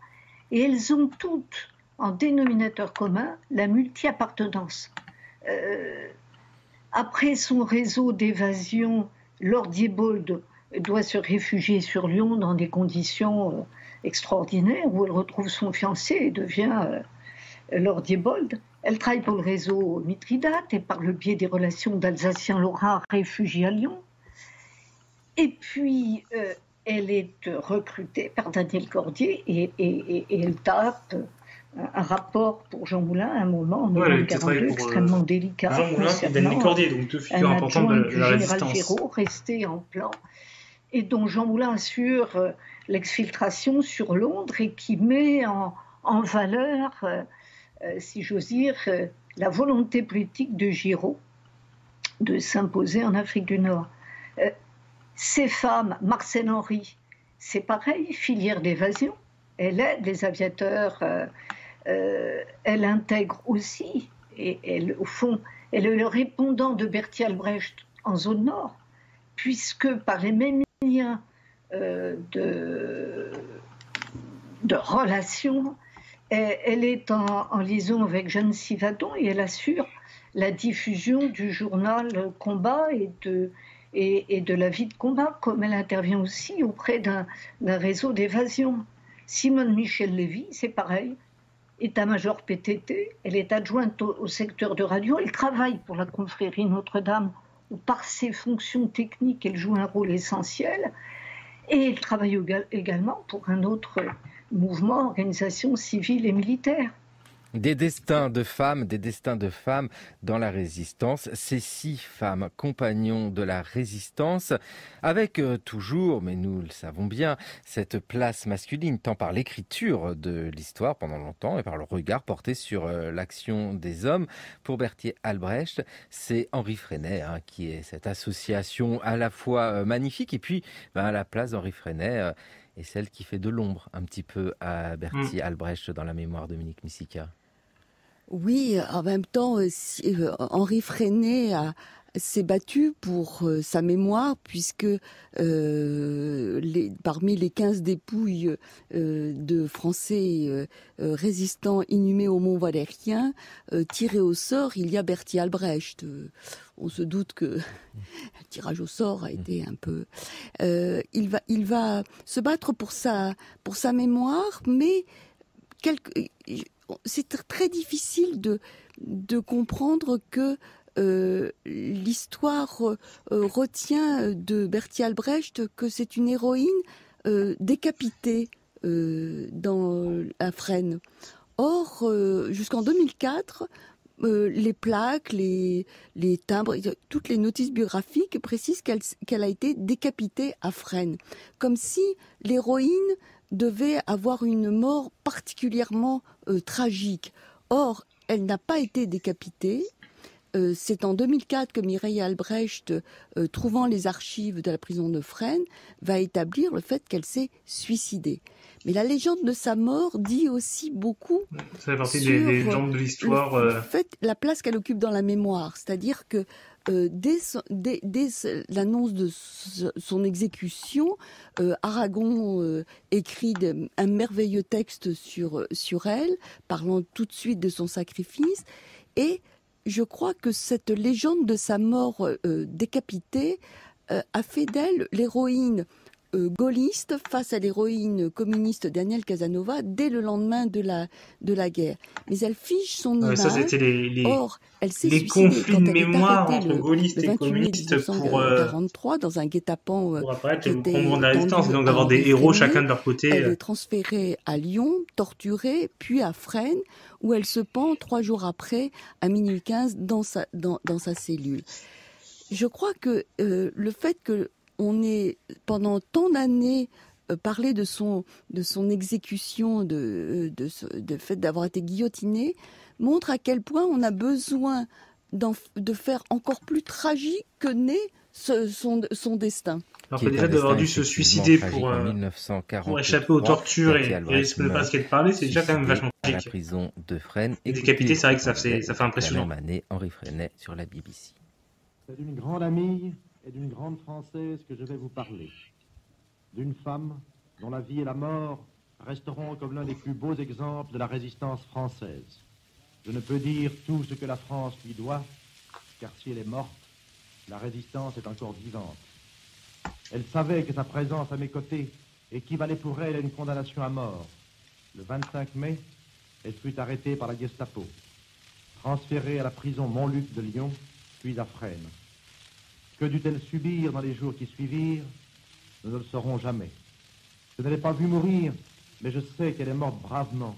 Et elles ont toutes en dénominateur commun la multi-appartenance. Après son réseau d'évasion, Laure Diebold doit se réfugier sur Lyon dans des conditions extraordinaires où elle retrouve son fiancé et devient Laure Diebold. Elle travaille pour le réseau Mithridate et par le biais des relations d'Alsaciens lorrains réfugiés à Lyon. Et puis elle est recrutée par Daniel Cordier et elle tape un rapport pour Jean Moulin à un moment en 1942 extrêmement délicat. Jean Moulin et Daniel Cordier, donc 2 figures importantes de la résistance. Général Géraud, resté en plan, et dont Jean Moulin assure l'exfiltration sur Londres et qui met en valeur, si j'ose dire, la volonté politique de Giraud de s'imposer en Afrique du Nord. Ces femmes, Marcel Henry, c'est pareil, filière d'évasion. Elle aide les aviateurs, elle intègre aussi, et elle, au fond, elle est le répondant de Berthier Albrecht en zone nord, puisque par les mêmes liens de relations, elle est en liaison avec Jeanne Sivadon et elle assure la diffusion du journal Combat et de la vie de combat, comme elle intervient aussi auprès d'un réseau d'évasion. Simone Michel Lévy, c'est pareil, état-major PTT, elle est adjointe au secteur de radio, elle travaille pour la confrérie Notre-Dame, où par ses fonctions techniques, elle joue un rôle essentiel, et elle travaille également pour un autre mouvement, organisation civile et militaire. Des destins de femmes dans la résistance. Ces 6 femmes compagnons de la résistance, avec toujours, mais nous le savons bien, cette place masculine, tant par l'écriture de l'histoire pendant longtemps et par le regard porté sur l'action des hommes. Pour Berthier Albrecht, c'est Henri Freinet qui est cette association à la fois magnifique et puis à la place d'Henri Freinet est celle qui fait de l'ombre un petit peu à Berthier Albrecht dans la mémoire de Dominique Messica. Oui, en même temps, Henri Freinet s'est battue pour sa mémoire, puisque parmi les 15 dépouilles de Français résistants inhumés au Mont Valérien, tirés au sort, il y a Bertolt Albrecht. On se doute que le tirage au sort a été un peu... il va se battre pour sa mémoire, mais c'est très difficile de comprendre que l'histoire retient de Bertolt Albrecht que c'est une héroïne décapitée à Fresnes. Or, jusqu'en 2004, les plaques, les timbres, toutes les notices biographiques précisent qu'elle a été décapitée à Fresnes, comme si l'héroïne devait avoir une mort particulièrement tragique. Or, elle n'a pas été décapitée. C'est en 2004 que Mireille Albrecht, trouvant les archives de la prison de Fresnes, va établir le fait qu'elle s'est suicidée. Mais la légende de sa mort dit aussi beaucoup ça fait partie des légendes de l'histoire. La place qu'elle occupe dans la mémoire. C'est-à-dire que dès l'annonce de son exécution, Aragon écrit un merveilleux texte sur elle, parlant tout de suite de son sacrifice. Et je crois que cette légende de sa mort décapitée a fait d'elle l'héroïne gaulliste face à l'héroïne communiste Danielle Casanova dès le lendemain de la guerre. Mais elle fige son image. Ça, c'était Or, elle s'est les suicidée conflits quand de elle est mémoire arrêtée entre gaullistes et communistes pour 1943 dans un guet-apens pour apparaître qui le était combat de la résistance, et donc tendu d'avoir à des héros Henri chacun Fresnay. de leur côté. Elle est transférée à Lyon, torturée, puis à Fresnes, où elle se pend 3 jours après, à minuit 15, dans sa cellule. Je crois que le fait qu'on ait pendant tant d'années parlé de son exécution, de fait d'avoir été guillotiné, montre à quel point on a besoin de faire encore plus tragique que n'est son destin. Alors que déjà d'avoir dû se suicider pour échapper aux tortures et risquer de ne pas ce qu'elle parlait, c'est déjà quand même vachement tragique. À la prison de Fresnes. Décapité, c'est vrai que ça fait impressionnant. La même année, Henri Fresnay sur la BBC. C'est d'une grande amie et d'une grande Française que je vais vous parler. D'une femme dont la vie et la mort resteront comme l'un des plus beaux exemples de la résistance française. Je ne peux dire tout ce que la France lui doit, car si elle est morte, la résistance est encore vivante. Elle savait que sa présence à mes côtés équivalait pour elle à une condamnation à mort. Le 25 mai, elle fut arrêtée par la Gestapo, transférée à la prison Montluc de Lyon, puis à Fresnes. Que dut-elle subir dans les jours qui suivirent? Nous ne le saurons jamais. Je ne l'ai pas vue mourir, mais je sais qu'elle est morte bravement.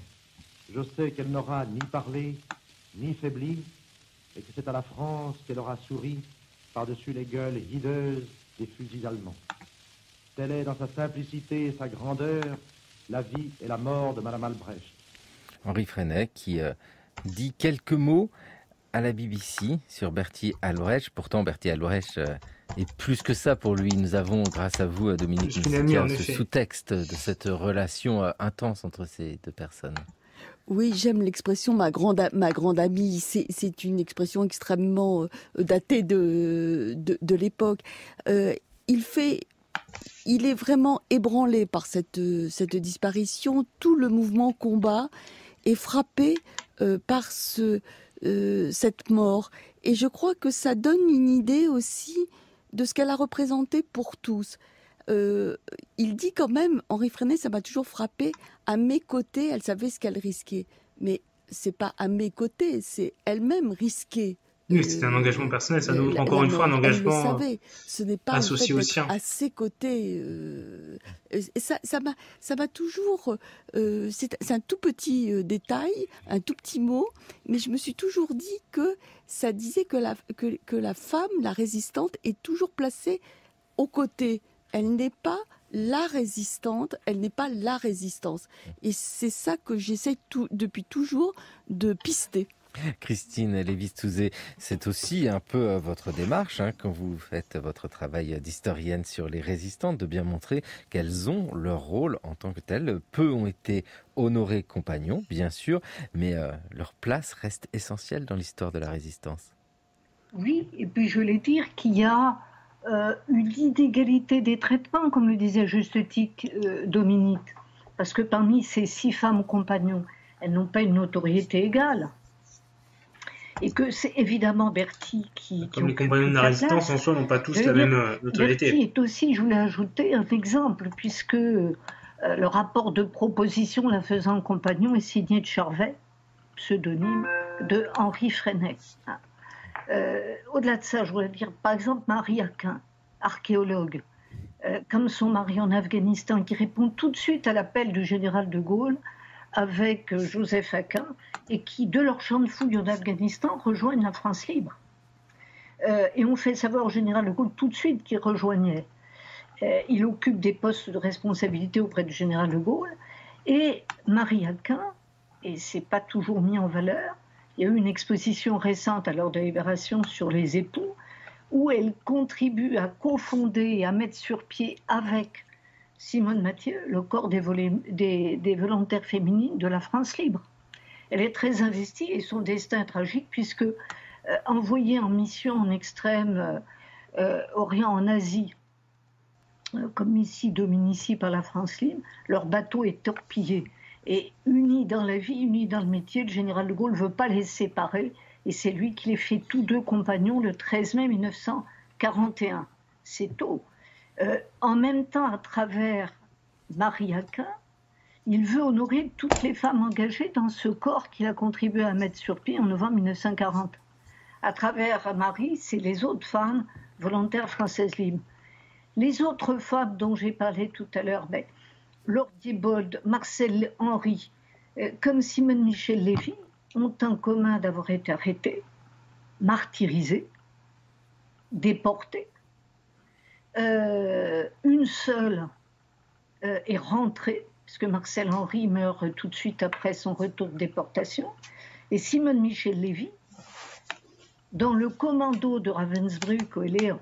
Je sais qu'elle n'aura ni parlé, ni faibli, et que c'est à la France qu'elle aura souri par-dessus les gueules hideuses des fusils allemands. Telle est dans sa simplicité et sa grandeur la vie et la mort de Madame Albrecht. Henri Fresnay qui dit quelques mots à la BBC sur Bertolt Albrecht. Pourtant, Bertolt Albrecht est plus que ça pour lui. Nous avons, grâce à vous, Dominique Misica, ce sous-texte de cette relation intense entre ces deux personnes. Oui, j'aime l'expression ma grande amie. C'est une expression extrêmement datée de l'époque. Il est vraiment ébranlé par cette disparition. Tout le mouvement combat est frappé par cette mort. Et je crois que ça donne une idée aussi de ce qu'elle a représenté pour tous. Il dit quand même, Henri Fresnay, ça m'a toujours frappé, à mes côtés, elle savait ce qu'elle risquait. Mais c'est pas à mes côtés, c'est elle-même risquée. Oui, c'est un engagement personnel, ça nous montre encore une fois un engagement ce n'est pas associé au sien. À ses côtés. Ça m'a toujours... c'est un tout petit détail, un tout petit mot, mais je me suis toujours dit que ça disait que la femme, la résistante, est toujours placée aux côtés. Elle n'est pas la résistante, elle n'est pas la résistance. Et c'est ça que j'essaie depuis toujours de pister. Christine Lévy-Stouzet, c'est aussi un peu votre démarche quand vous faites votre travail d'historienne sur les résistantes, de bien montrer qu'elles ont leur rôle en tant que telles. Peu ont été honorés compagnons, bien sûr, mais leur place reste essentielle dans l'histoire de la résistance. Oui, et puis je voulais dire qu'il y a une inégalité des traitements, comme le disait à juste titre Dominique, parce que parmi ces 6 femmes compagnons, elles n'ont pas une notoriété égale. Et que c'est évidemment Berthy qui... Comme les compagnons de la résistance en soi n'ont pas tous la même notoriété. Berthy est aussi, je voulais ajouter un exemple, puisque le rapport de proposition la faisant compagnon est signé de Charvet, pseudonyme de Henri Freinet. Au-delà de ça, je voulais dire, par exemple, Marie Aquin, archéologue, comme son mari en Afghanistan, qui répond tout de suite à l'appel du général de Gaulle avec Joseph Aquin, et qui, de leur champ de fouilles en Afghanistan, rejoignent la France libre. Et on fait savoir au général de Gaulle tout de suite qu'il rejoignait. Il occupe des postes de responsabilité auprès du général de Gaulle, et Marie Aquin, et c'est pas toujours mis en valeur, il y a eu une exposition récente à l'heure de la Libération sur les époux, où elle contribue à cofonder et à mettre sur pied avec Simone Mathieu le corps des volontaires féminines de la France libre. Elle est très investie et son destin est tragique puisque envoyée en mission en extrême orient en Asie, comme ici Dominici par la France libre, leur bateau est torpillé. Et unis dans la vie, unis dans le métier, le général de Gaulle ne veut pas les séparer. Et c'est lui qui les fait tous deux compagnons le 13 mai 1941. C'est tôt. En même temps, à travers Marie Aquin, il veut honorer toutes les femmes engagées dans ce corps qu'il a contribué à mettre sur pied en novembre 1940. À travers Marie, c'est les autres femmes volontaires françaises libres. Les autres femmes dont j'ai parlé tout à l'heure, Laure Diebold, Marcel Henry, comme Simone Michel Lévy, ont en commun d'avoir été arrêtées, martyrisées, déportées. Une seule est rentrée, puisque Marcel Henry meurt tout de suite après son retour de déportation, et Simone Michel Lévy, dans le commando de Ravensbrück, où elle est à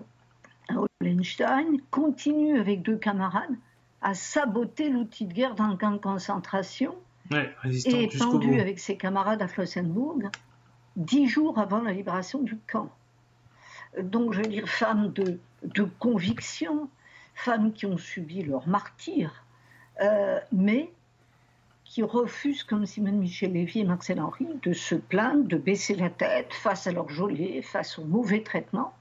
Hollenstein, continue avec 2 camarades à saboter l'outil de guerre dans le camp de concentration et est pendu avec ses camarades à Flossenburg 10 jours avant la libération du camp. Donc, je veux dire, femmes de conviction, femmes qui ont subi leur martyre, mais qui refusent, comme Simone Michel Lévy et Marcel Henry, de se plaindre, de baisser la tête face à leur geôlier, face au mauvais traitement.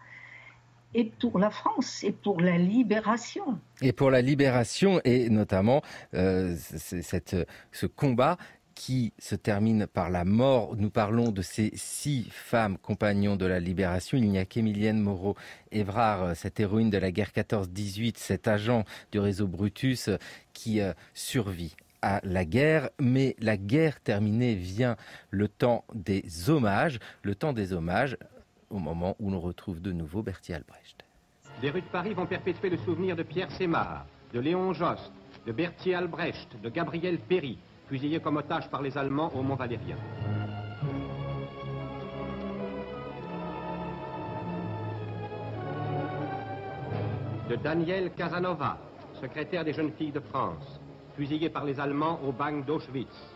Et pour la France, et pour la libération. Et pour la libération, et notamment ce combat qui se termine par la mort. Nous parlons de ces 6 femmes compagnons de la libération. Il n'y a qu'Émilienne Moreau-Évrard, cette héroïne de la guerre 14-18, cet agent du réseau Brutus qui survit à la guerre, mais la guerre terminée vient le temps des hommages. Le temps des hommages, au moment où l'on retrouve de nouveau Berthier Albrecht. Les rues de Paris vont perpétuer le souvenir de Pierre Sémard, de Léon Jost, de Berthier Albrecht, de Gabriel Péry, fusillés comme otages par les Allemands au Mont-Valérien. De Daniel Casanova, secrétaire des jeunes filles de France, fusillé par les Allemands au bagne d'Auschwitz.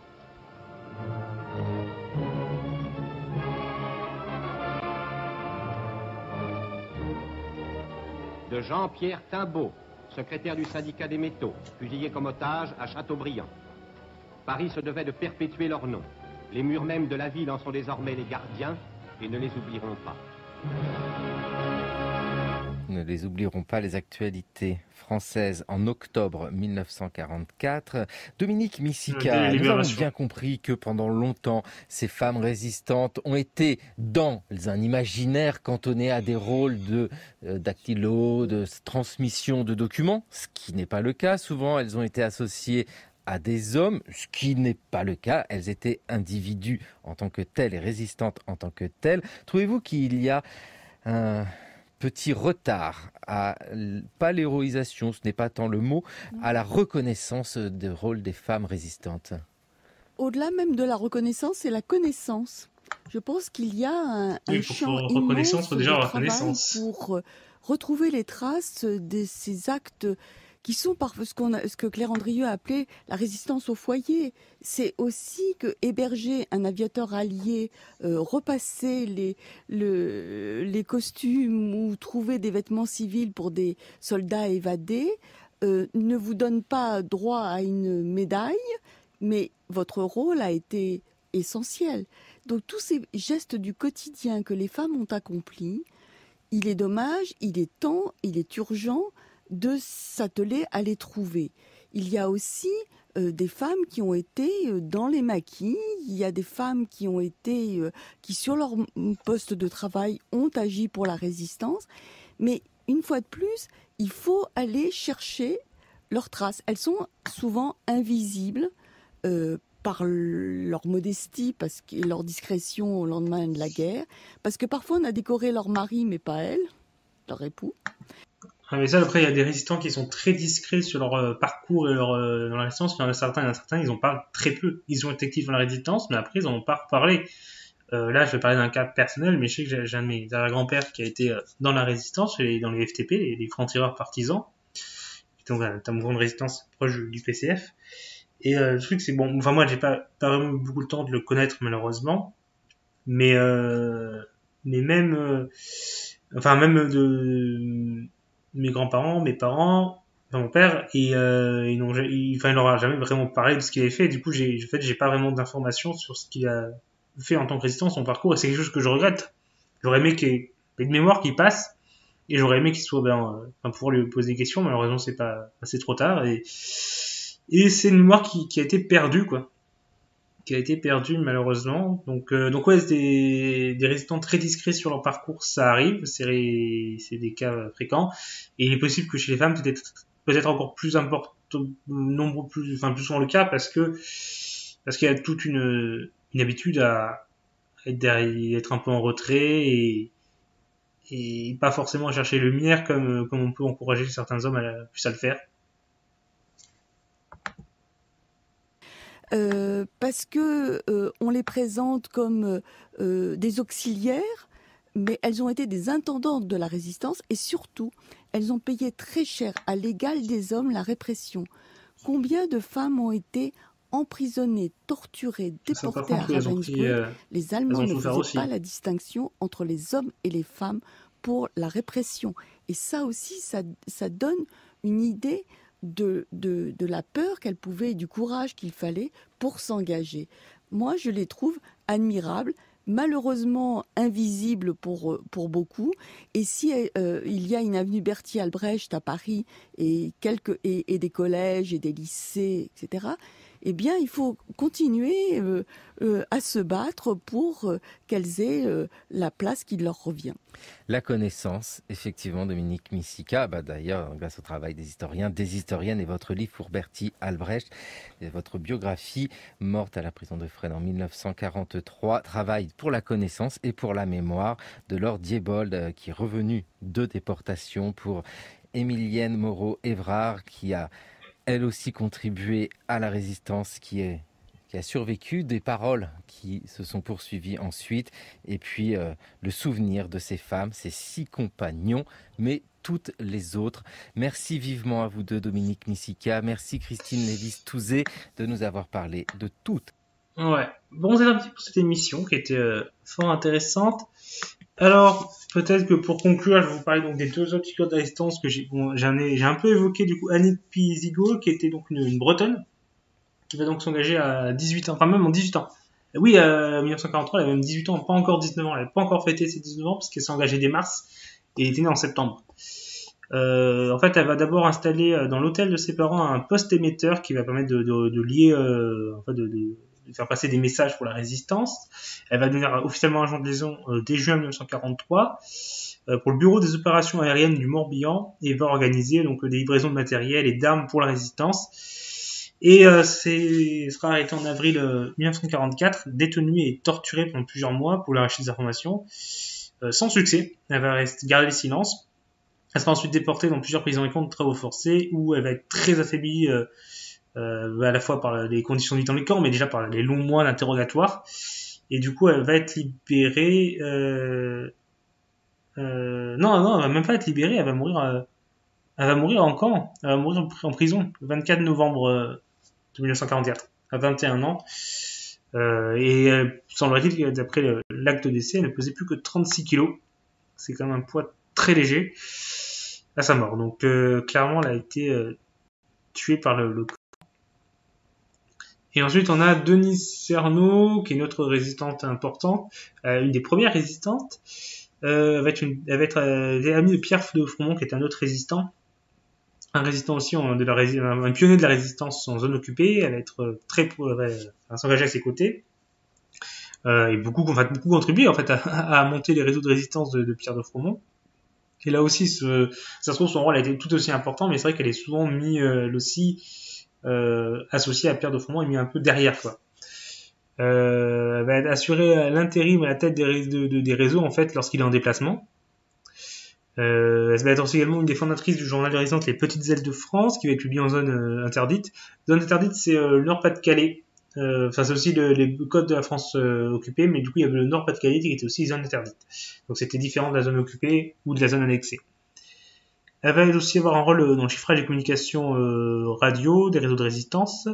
De Jean-Pierre Timbaud, secrétaire du syndicat des métaux, fusillé comme otage à Châteaubriand. Paris se devait de perpétuer leur nom. Les murs même de la ville en sont désormais les gardiens et ne les oublieront pas. Ne les oublierons pas, les actualités françaises en octobre 1944. Dominique Missika, nous avons bien compris que pendant longtemps, ces femmes résistantes ont été dans un imaginaire cantonné à des rôles de dactylo, de transmission de documents, ce qui n'est pas le cas. Souvent, elles ont été associées à des hommes, ce qui n'est pas le cas. Elles étaient individus en tant que telles et résistantes en tant que telles. Trouvez-vous qu'il y a un petit retard à, pas l'héroïsation, ce n'est pas tant le mot, à la reconnaissance du rôle des femmes résistantes? Au-delà même de la reconnaissance, c'est la connaissance. Je pense qu'il y a un champ immense de travail pour retrouver les traces de ces actes qui sont parfois ce que Claire Andrieux a appelé la résistance au foyer. C'est aussi que héberger un aviateur allié, repasser les costumes ou trouver des vêtements civils pour des soldats évadés ne vous donne pas droit à une médaille, mais votre rôle a été essentiel. Donc tous ces gestes du quotidien que les femmes ont accomplis, il est dommage, il est temps, il est urgent de s'atteler à les trouver. Il y a aussi des femmes qui ont été dans les maquis, il y a des femmes qui ont été, qui sur leur poste de travail ont agi pour la résistance, mais une fois de plus, il faut aller chercher leurs traces. Elles sont souvent invisibles par leur modestie et leur discrétion au lendemain de la guerre, parce que parfois on a décoré leur mari, mais pas elles, leur époux. Ah, mais ça, après, il y a des résistants qui sont très discrets sur leur parcours et dans la résistance. Il y en a certains, ils en parlent très peu. Ils ont été actifs dans la résistance, mais après, ils n'en ont pas reparlé. Là, je vais parler d'un cas personnel, mais je sais que j'ai un de mes arrière-grands-pères qui a été dans la résistance, dans les FTP, les francs-tireurs partisans, donc un mouvement de résistance proche du PCF. Et le truc, c'est bon, enfin moi, j'ai pas vraiment eu beaucoup de temps de le connaître, malheureusement, mais même de mes grands-parents, mes parents, enfin mon père, il n'aura jamais vraiment parlé de ce qu'il avait fait. Du coup, j'ai pas vraiment d'informations sur ce qu'il a fait en tant que résistant, son parcours, et c'est quelque chose que je regrette. J'aurais aimé qu'il y ait une mémoire qui passe, et j'aurais aimé qu'il soit pouvoir lui poser des questions. Malheureusement, c'est trop tard, et c'est une mémoire qui a été perdue, quoi. Qui a été perdue, malheureusement. Donc ouais, c'est des résistants très discrets sur leur parcours, ça arrive, c'est des cas fréquents, et il est possible que chez les femmes, peut-être encore plus important, plus souvent le cas, parce qu'il y a toute une habitude à être un peu en retrait et pas forcément à chercher le lumière comme on peut encourager certains hommes plus à le faire. Parce que on les présente comme des auxiliaires, mais elles ont été des intendantes de la résistance, et surtout, elles ont payé très cher à l'égal des hommes la répression. Combien de femmes ont été emprisonnées, torturées, déportées à Ravensbrück? Les Allemands ne faisaient pas la distinction entre les hommes et les femmes pour la répression. Et ça aussi, ça donne une idée de la peur qu'elles pouvaient et du courage qu'il fallait pour s'engager. Moi, je les trouve admirables, malheureusement invisibles pour beaucoup. Et si il y a une avenue Berthier-Albrecht à Paris et des collèges et des lycées, etc., eh bien, il faut continuer à se battre pour qu'elles aient la place qui leur revient. La connaissance, effectivement, Dominique Misica, d'ailleurs, grâce au travail des historiens, des historiennes, et votre livre pour Berthier-Albrecht, et votre biographie, Morte à la prison de Fresnes en 1943, travaille pour la connaissance et pour la mémoire de Laure Diebold, qui est revenue de déportation, pour Émilienne Moreau-Évrard, qui a elle aussi contribué à la résistance, qui a survécu, des paroles qui se sont poursuivies ensuite, et puis le souvenir de ces femmes, ces 6 compagnons, mais toutes les autres. Merci vivement à vous deux, Dominique Misica. Merci Christine Lévis-Touzé de nous avoir parlé de toutes. Ouais, bon, c'est un petit peu cette émission qui était fort intéressante. Alors, peut-être que pour conclure, je vais vous parler donc des 2 autres figures de résistance que j'ai un peu évoqué, du coup, Annick Pizigo, qui était donc une Bretonne, qui va donc s'engager à 18 ans, enfin même en 18 ans. Oui, 1943, elle avait même 18 ans, pas encore 19 ans, elle n'avait pas encore fêté ses 19 ans, parce qu'elle s'est engagée dès mars, et elle était née en septembre. En fait, elle va d'abord installer dans l'hôtel de ses parents un poste émetteur qui va permettre de lier, de faire passer des messages pour la résistance. Elle va devenir officiellement agent de liaison dès juin 1943 pour le bureau des opérations aériennes du Morbihan, et va organiser donc des livraisons de matériel et d'armes pour la résistance. Et sera arrêtée en avril 1944, détenue et torturée pendant plusieurs mois pour l'arracher des informations, sans succès. Elle va garder le silence. Elle sera ensuite déportée dans plusieurs prisons et camps de travaux forcés, où elle va être très affaiblie à la fois par les conditions de vie dans les camps, mais déjà par les longs mois d'interrogatoire. Et du coup, elle va être libérée. Non, elle va même pas être libérée, elle va mourir Elle va mourir en camp, elle va mourir en prison le 24 novembre de 1944, à 21 ans. Semblerait-il que d'après l'acte de décès, elle ne pesait plus que 36 kilos. C'est quand même un poids très léger à sa mort. Donc clairement, elle a été tuée par le camp. Et ensuite, on a Denise Cerno, qui est notre résistante importante, une des premières résistantes. Elle va être l'amie de Pierre de Froment, qui est un autre résistant. Un résistant aussi, un pionnier de la résistance en zone occupée. Elle va être s'engager à ses côtés. Et beaucoup contribué en fait à monter les réseaux de résistance de Pierre de Froment. Et là aussi, ça se trouve, son rôle a été tout aussi important, mais c'est vrai qu'elle est souvent mis aussi associée à Pierre de Froment et mis un peu derrière, quoi. Elle va assurer l'intérim à la tête des réseaux en fait lorsqu'il est en déplacement. Elle va être aussi également une des fondatrices du journal de résistance Les Petites Ailes de France, qui va être publié en zone interdite. Zone interdite, c'est le Nord-Pas-de-Calais. C'est aussi les côtes de la France occupée, mais du coup il y avait le Nord-Pas-de-Calais qui était aussi zone interdite. Donc c'était différent de la zone occupée ou de la zone annexée. Elle va aussi avoir un rôle dans le chiffrage des communications radio, des réseaux de résistance,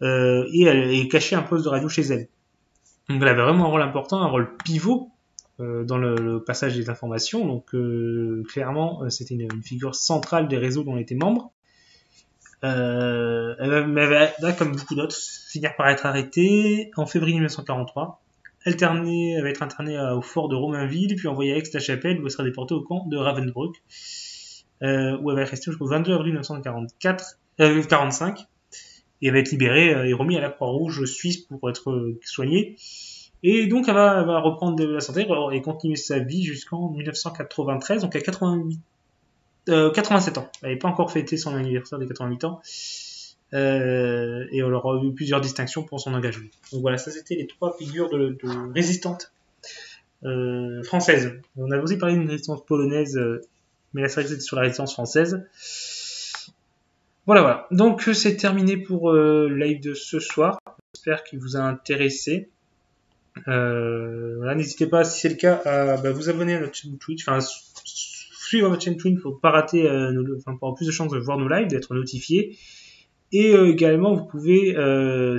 et elle est cachée un poste de radio chez elle. Donc elle avait vraiment un rôle important, un rôle pivot dans le passage des informations. Donc clairement, c'était une figure centrale des réseaux dont elle était membre. Elle va, comme beaucoup d'autres, finir par être arrêtée en février 1943. Elle va être internée au fort de Romainville, puis envoyée à Aix-la-Chapelle, où elle sera déportée au camp de Ravensbrück, où elle va rester jusqu'au 22 avril 1945. Et elle va être libérée et remise à la Croix-Rouge suisse pour être soignée. Et donc elle va reprendre de la santé et continuer sa vie jusqu'en 1993, donc à 87 ans. Elle n'avait pas encore fêté son anniversaire des 88 ans. Et elle aura eu plusieurs distinctions pour son engagement. Donc voilà, ça c'était les 3 figures de résistantes françaises. On avait aussi parlé d'une résistance polonaise, mais là c'est vrai que c'était sur la résistance française. Voilà. Donc c'est terminé pour le live de ce soir. J'espère qu'il vous a intéressé. Voilà, n'hésitez pas, si c'est le cas, à vous abonner à notre chaîne Twitch, suivre notre chaîne Twitch pour pas rater, pour avoir plus de chances de voir nos lives, d'être notifié. Et également, vous pouvez